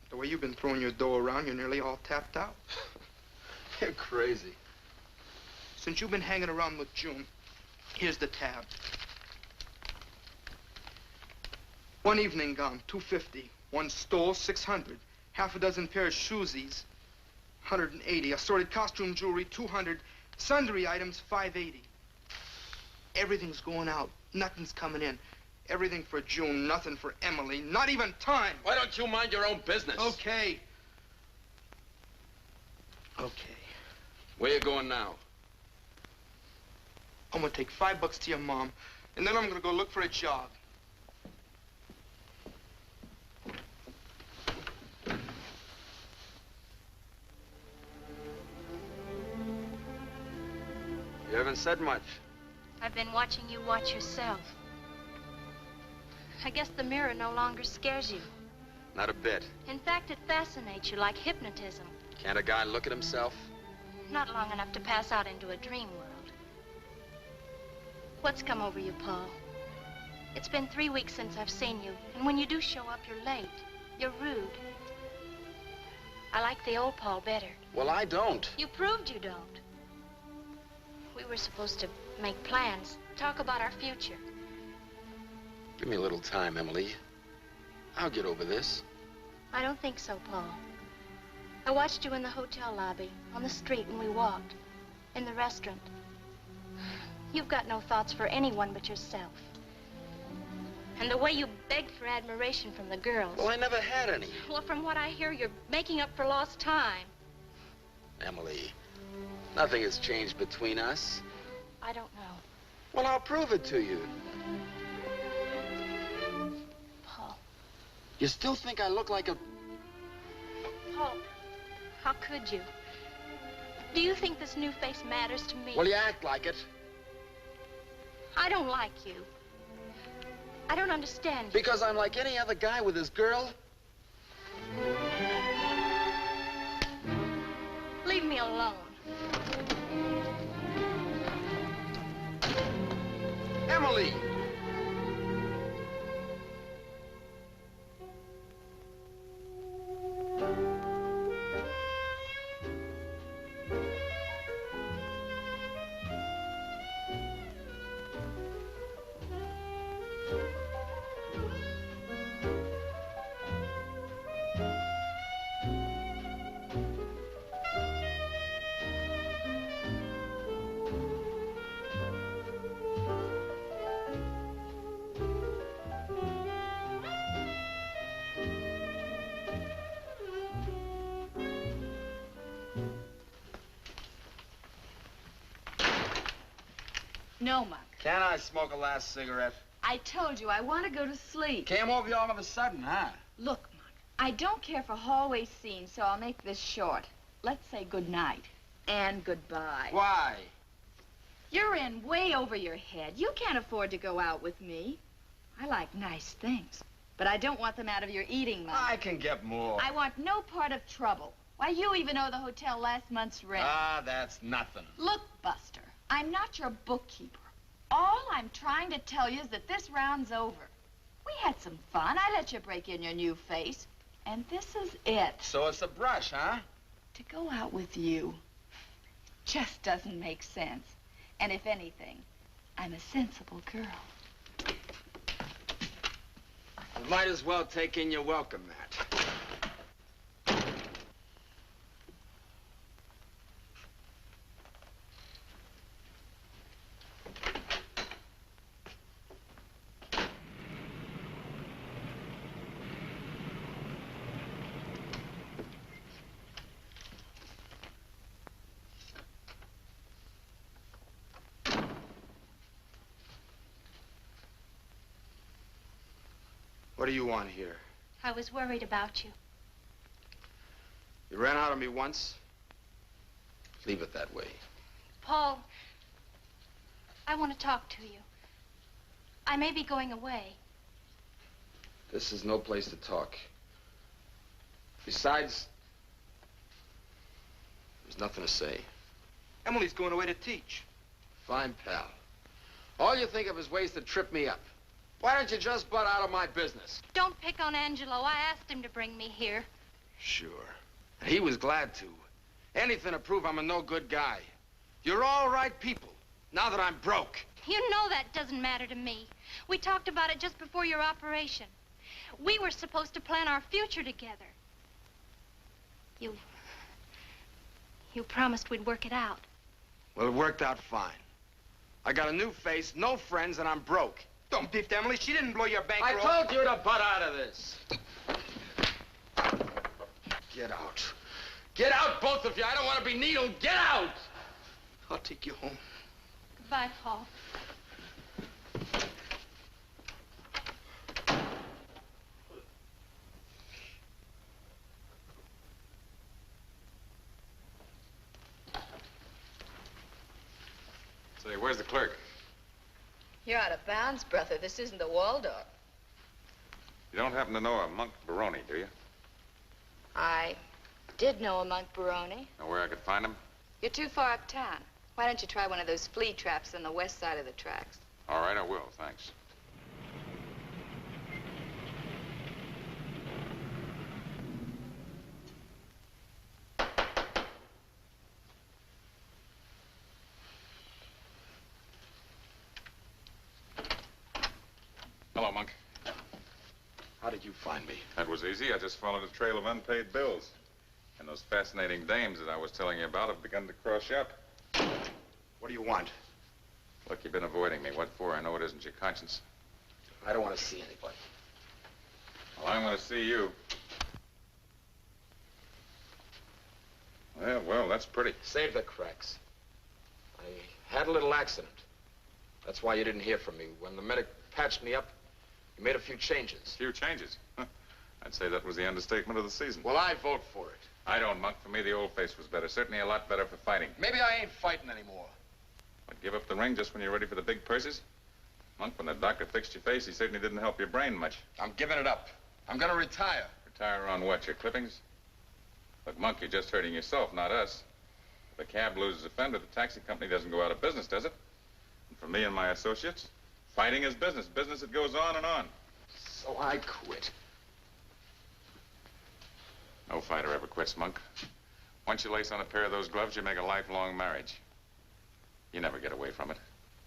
The way you've been throwing your dough around, you're nearly all tapped out. You're crazy. Since you've been hanging around with June, here's the tab. One evening gown, $250. One stole, $600. Half a dozen pair of shoesies, $180. Assorted costume jewelry, $200. Sundry items, $580. Everything's going out. Nothing's coming in. Everything for June, nothing for Emily. Not even time. Why don't you mind your own business? Okay. Okay. Where you going now? I'm gonna take $5 to your mom, and then I'm gonna go look for a job. You haven't said much. I've been watching you watch yourself. I guess the mirror no longer scares you. Not a bit. In fact, it fascinates you like hypnotism. Can't a guy look at himself? Not long enough to pass out into a dream world. What's come over you, Paul? It's been 3 weeks since I've seen you, and when you do show up, you're late. You're rude. I like the old Paul better. Well, I don't. You proved you don't. We were supposed to make plans, talk about our future. Give me a little time, Emily. I'll get over this. I don't think so, Paul. I watched you in the hotel lobby, on the street when we walked, in the restaurant. You've got no thoughts for anyone but yourself. And the way you begged for admiration from the girls. Well, I never had any. Well, from what I hear, you're making up for lost time. Emily, nothing has changed between us. I don't know. Well, I'll prove it to you. Paul. You still think I look like a... Paul, how could you? Do you think this new face matters to me? Well, you act like it. I don't like you. I don't understand you. Because I'm like any other guy with his girl? Leave me alone. Emily! No, Monk. Can I smoke a last cigarette? I told you I want to go to sleep. Came over you all of a sudden, huh? Look, Monk, I don't care for hallway scenes, so I'll make this short. Let's say good night and goodbye. Why? You're in way over your head. You can't afford to go out with me. I like nice things, but I don't want them out of your eating money. I can get more. I want no part of trouble. Why, you even owe the hotel last month's rent. Ah, that's nothing. Look, Buster, I'm not your bookkeeper. All I'm trying to tell you is that this round's over. We had some fun. I let you break in your new face. And this is it. So it's a brush, huh? To go out with you just doesn't make sense. And if anything, I'm a sensible girl. You might as well take in your welcome mat. What do you want here? I was worried about you. You ran out on me once. Leave it that way. Paul, I want to talk to you. I may be going away. This is no place to talk. Besides, there's nothing to say. Emily's going away to teach. Fine, pal. All you think of is ways to trip me up. Why don't you just butt out of my business? Don't pick on Angelo. I asked him to bring me here. Sure. And he was glad to. Anything to prove I'm a no-good guy. You're all right people, now that I'm broke. You know that doesn't matter to me. We talked about it just before your operation. We were supposed to plan our future together. You promised we'd work it out. Well, it worked out fine. I got a new face, no friends, and I'm broke. Don't beef Emily. She didn't blow your bankroll. I told you to butt out of this. Get out. Get out, both of you. I don't want to be needled. Get out! I'll take you home. Goodbye, Paul. Say, where's the clerk? You're out of bounds, brother. This isn't the Waldorf. You don't happen to know a Monk Baroni, do you? I did know a Monk Baroni. Know where I could find him? You're too far uptown. Why don't you try one of those flea traps on the west side of the tracks? All right, I will. Thanks. Hello, Monk. How did you find me? That was easy. I just followed a trail of unpaid bills. And those fascinating dames that I was telling you about have begun to cross you up. What do you want? Look, you've been avoiding me. What for? I know it isn't your conscience. I don't want to see anybody. Well, I want to see you. Well, that's pretty. Save the cracks. I had a little accident. That's why you didn't hear from me. When the medic patched me up, he made a few changes. Few changes? Huh. I'd say that was the understatement of the season. Well, I vote for it. I don't, Monk. For me, the old face was better. Certainly a lot better for fighting. Maybe I ain't fighting anymore. But give up the ring just when you're ready for the big purses? Monk, when the doctor fixed your face, he certainly didn't help your brain much. I'm giving it up. I'm gonna retire. Retire on what, your clippings? Look, Monk, you're just hurting yourself, not us. If a cab loses a fender, the taxi company doesn't go out of business, does it? And for me and my associates, fighting is business. Business that goes on and on. So I quit. No fighter ever quits, Monk. Once you lace on a pair of those gloves, you make a lifelong marriage. You never get away from it.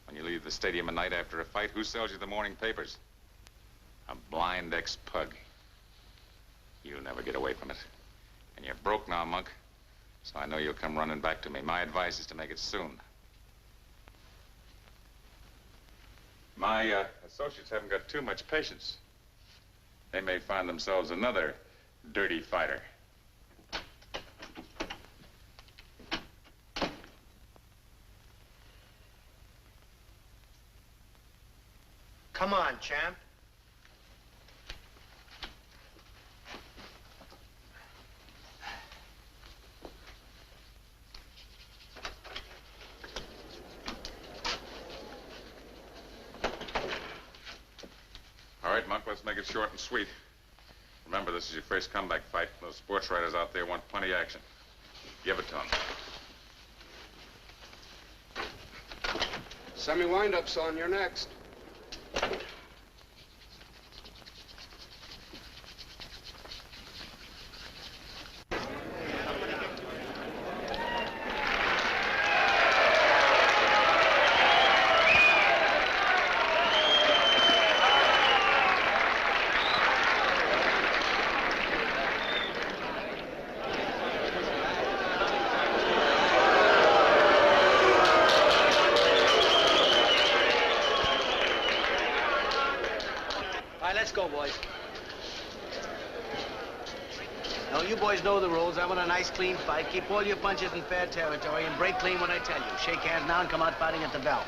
When you leave the stadium at night after a fight, who sells you the morning papers? A blind ex-pug. You'll never get away from it. And you're broke now, Monk, so I know you'll come running back to me. My advice is to make it soon. My associates haven't got too much patience. They may find themselves another dirty fighter. Come on, champ. All right, Monk, let's make it short and sweet. Remember, this is your first comeback fight. Those sports writers out there want plenty of action. Give it to them. Semi-wind-up, son. You're next. Know the rules. I want a nice, clean fight. Keep all your punches in fair territory and break clean when I tell you. Shake hands now and come out fighting at the bell.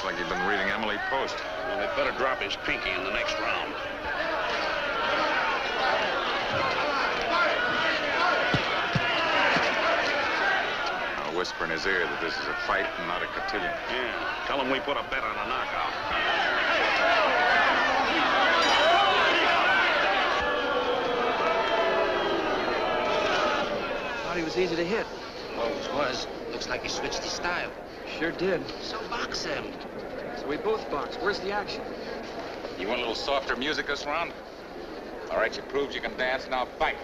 Like you've been reading Emily Post. Well, they'd better drop his pinky in the next round. I'll whisper in his ear that this is a fight and not a cotillion. Yeah, tell him we put a bet on a knockout. thought he was easy to hit. Always was. Looks like he switched his style. Sure did. So box him. So we both box. Where's the action? You want a little softer music this round? All right, you proved you can dance, now fight.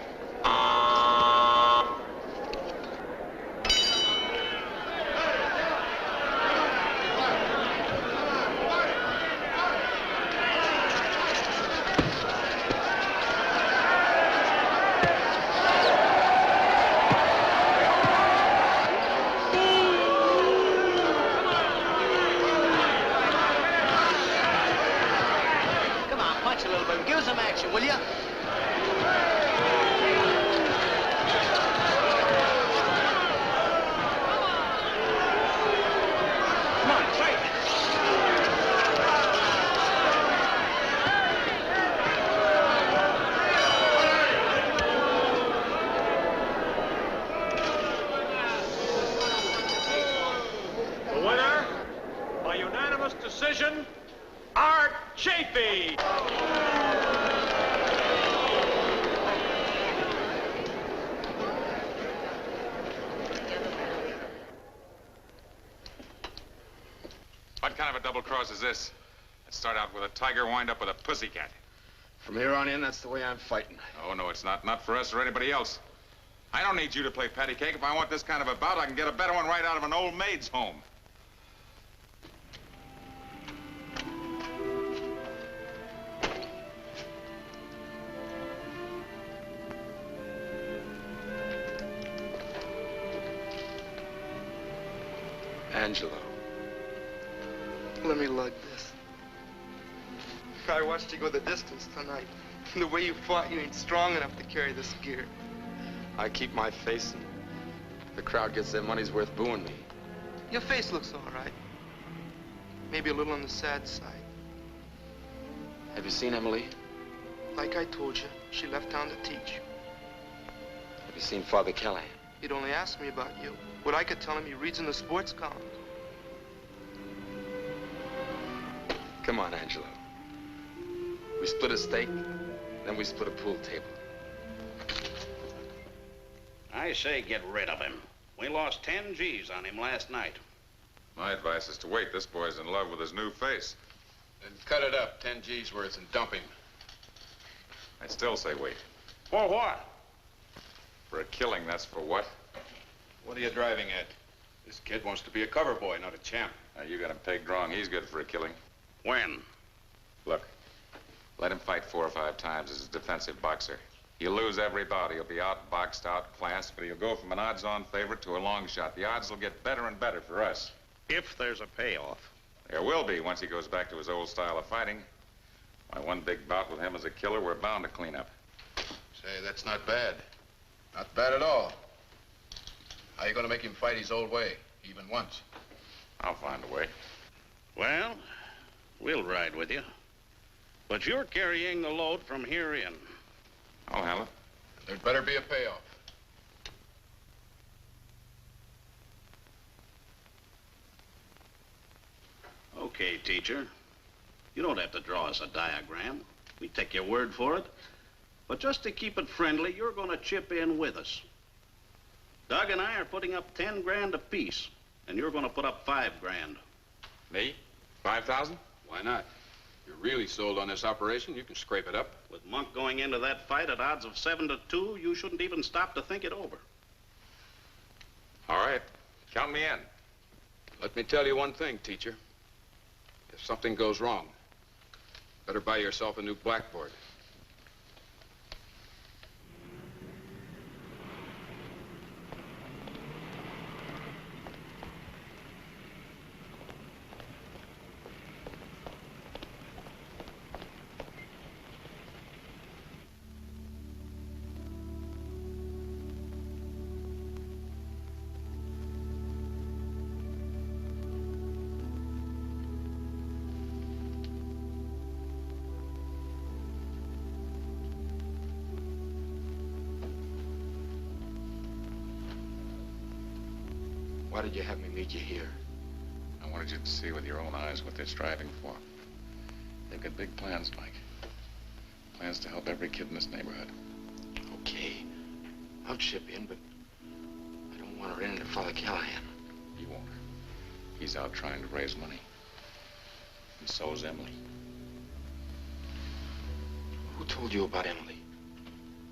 Come on, punch a little bit. Give us some action, will you? Come on, fight. The winner, by unanimous decision, Art Chafee. What kind of a double cross is this? Let's start out with a tiger, wind up with a pussycat. From here on in, that's the way I'm fighting. Oh, no, it's not. Not for us or anybody else. I don't need you to play patty cake. If I want this kind of a bout, I can get a better one right out of an old maid's home. Angelo. Let me lug this. I watched you go the distance tonight. The way you fought, you ain't strong enough to carry this gear. I keep my face and the crowd gets their money's worth booing me. Your face looks all right. Maybe a little on the sad side. Have you seen Emily? Like I told you, she left town to teach. Have you seen Father Callahan? He'd only ask me about you. What I could tell him, he reads in the sports column. Come on, Angelo. We split a steak, then we split a pool table. I say get rid of him. We lost 10 G's on him last night. My advice is to wait. This boy's in love with his new face. Then cut it up, 10 G's worth, and dump him. I still say wait. For what? For a killing, that's for what? What are you driving at? This kid wants to be a cover boy, not a champ. Now, you got him pegged wrong. He's good for a killing. When? Look, let him fight 4 or 5 times as a defensive boxer. He'll lose every bout. He'll be outboxed, outclassed, but he'll go from an odds-on favorite to a long shot. The odds will get better and better for us. If there's a payoff. There will be once he goes back to his old style of fighting. My one big bout with him as a killer, we're bound to clean up. Say, that's not bad. Not bad at all. How you gonna make him fight his old way, even once? I'll find a way. Well, we'll ride with you. But you're carrying the load from here in. I'll handle it. There'd better be a payoff. Okay, teacher. You don't have to draw us a diagram. We take your word for it. But just to keep it friendly, you're going to chip in with us. Doug and I are putting up 10 grand apiece, and you're going to put up 5 grand. Me? 5,000? Why not? If you're really sold on this operation, you can scrape it up. With Monk going into that fight at odds of 7 to 2, you shouldn't even stop to think it over. All right. Count me in. Let me tell you one thing, teacher. If something goes wrong, better buy yourself a new blackboard. Why did you have me meet you here? I wanted you to see with your own eyes what they're striving for. They've got big plans, Mike. Plans to help every kid in this neighborhood. Okay. I'll chip in, but Father Callahan. He won't. He's out trying to raise money. And so's Emily. Who told you about Emily?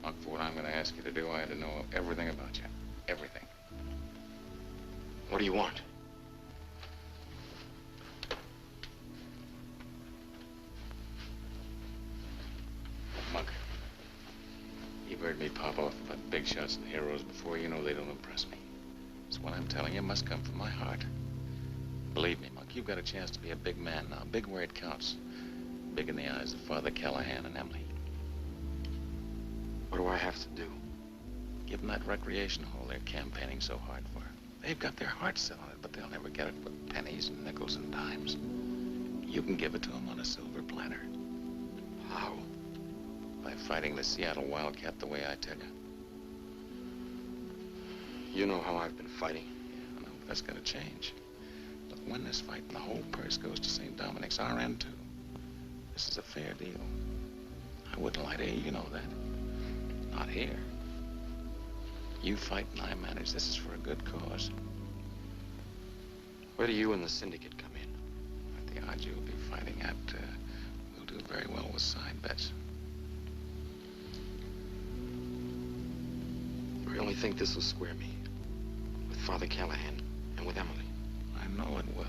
Monk, for what I'm going to ask you to do, I had to know everything about you. Everything. What do you want? Monk, you've heard me pop off about big shots and heroes before. You know they don't impress me. So what I'm telling you must come from my heart. Believe me, Monk, you've got a chance to be a big man now. Big where it counts. Big in the eyes of Father Callahan and Emily. What do I have to do? Give them that recreation hole they're campaigning so hard for. They've got their hearts set on it, but they'll never get it with pennies and nickels and dimes. You can give it to them on a silver platter. How? By fighting the Seattle Wildcat the way I tell you. You know how I've been fighting. Yeah, I know, but that's gonna change. Look, win this fight and the whole purse goes to St. Dominic's, our end too. This is a fair deal. I wouldn't lie to you, you know that. Not here. You fight and I manage. This is for a good cause. Where do you and the syndicate come in? At the odds you'll be fighting at, we'll do very well with side bets. I really think this will square me. With Father Callahan and with Emily. I know it will.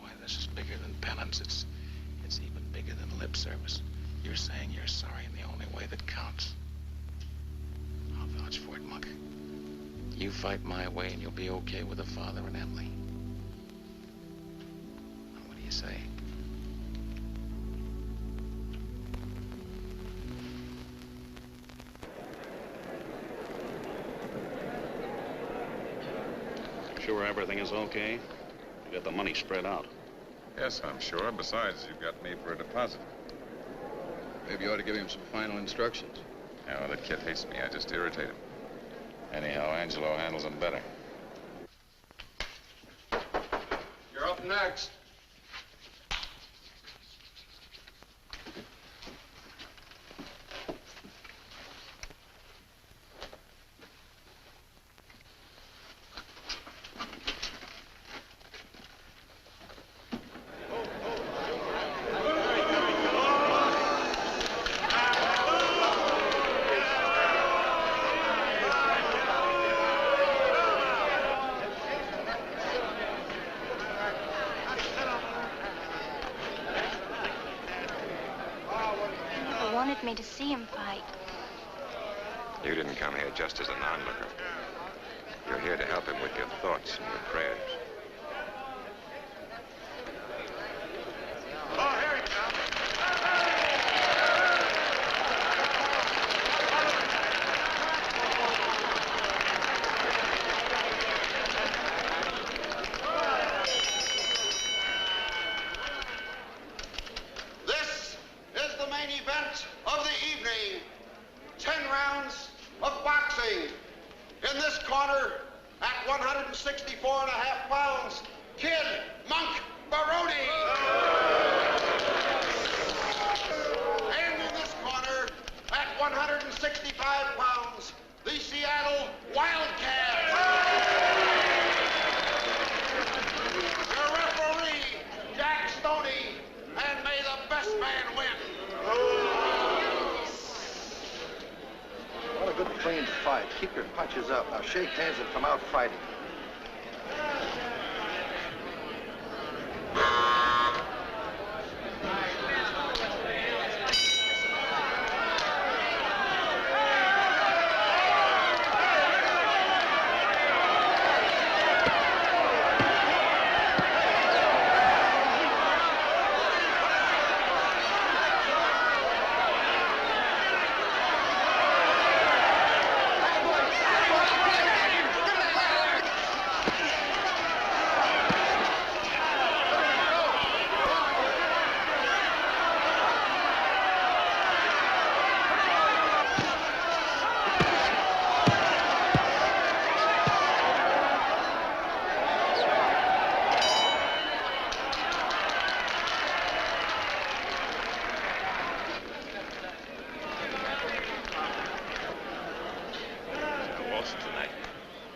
Why, this is bigger than penance. It's even bigger than lip service. You're saying you're sorry in the only way that counts. I'll vouch for it, Monk. You fight my way and you'll be okay with the father and Emily. Now, what do you say? Sure everything is okay? You got the money spread out. Yes, I'm sure. Besides, you've got me for a deposit. Maybe you ought to give him some final instructions. No, that kid hates me. I just irritate him. Anyhow, Angelo handles him better. You're up next. Me to see him fight. You didn't come here just as a non-looker. You're here to help him with your thoughts and your prayers. This is the main event of the evening. 10 rounds of boxing. In this corner, at 164 and a half pounds, Kid Monk Baroni. And in this corner, at 165 pounds, the Seattle Wildcat. Your referee, Jack Stoney, and may the best man win. What a good clean fight. Keep your punches up. Now shake hands and come out fighting.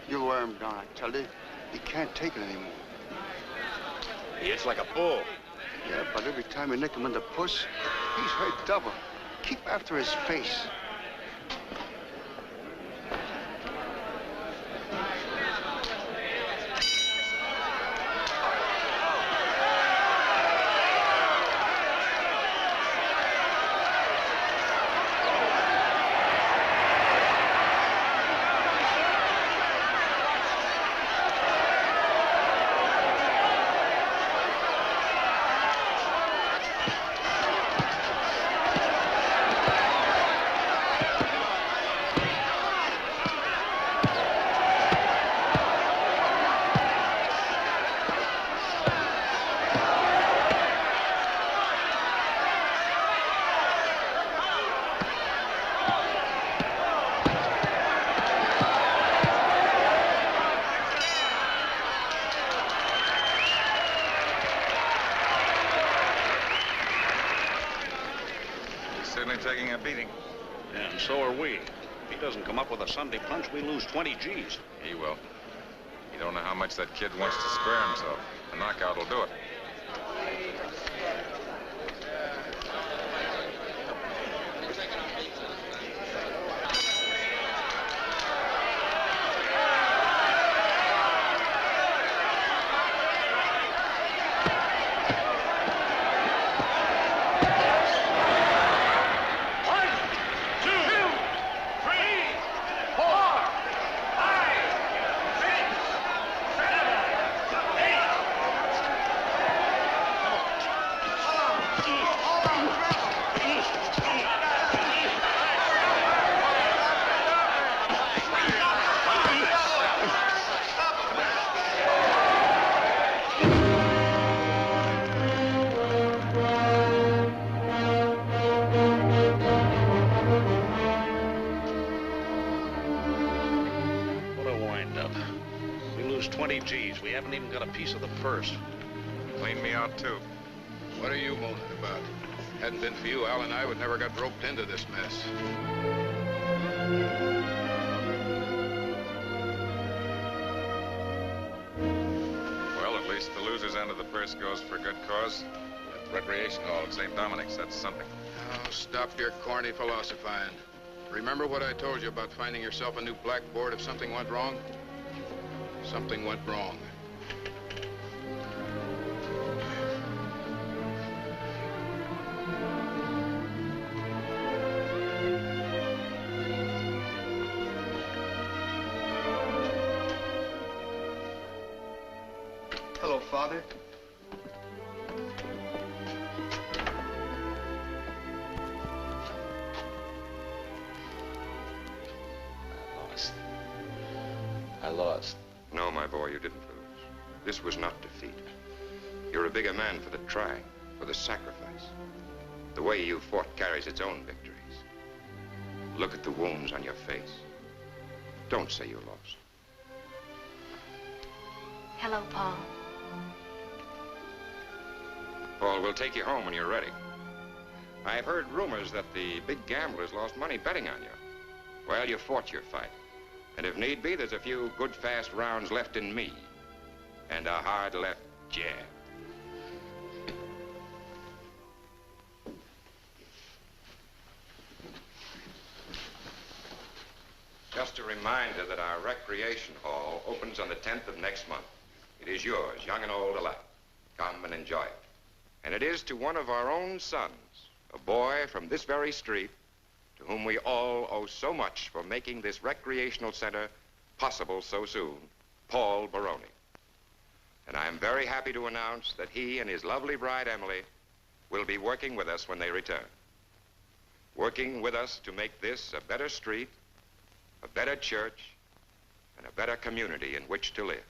You wear him down, I tell you. He can't take it anymore. He hits like a bull. Yeah, but every time you nick him in the puss, he's hurt double. Keep after his face. Taking a beating. Yeah, and so are we. If he doesn't come up with a Sunday punch, we lose 20 G's. He will. You don't know how much that kid wants to square himself. A knockout will do it. Clean me out, too. What are you moaning about? Hadn't been for you, Al and I would never got roped into this mess. Well, at least the loser's end of the purse goes for a good cause. At Recreation Hall at St. Dominic's, that's something. Oh, stop your corny philosophizing. Remember what I told you about finding yourself a new blackboard if something went wrong? Something went wrong. Hello, Father. I lost. No, my boy, you didn't lose. This was not defeat. You're a bigger man for the trying, for the sacrifice. The way you fought carries its own victories. Look at the wounds on your face. Don't say you lost. Hello, Paul. Paul, we'll take you home when you're ready. I've heard rumors that the big gamblers lost money betting on you. Well, you fought your fight. And if need be, there's a few good, fast rounds left in me. And a hard left jab. Just a reminder that our recreation hall opens on the 10th of next month. It is yours, young and old alike. Come and enjoy it. And it is to one of our own sons, a boy from this very street, to whom we all owe so much for making this recreational center possible so soon, Paul Baroni. And I am very happy to announce that he and his lovely bride, Emily, will be working with us when they return. Working with us to make this a better street, a better church, and a better community in which to live.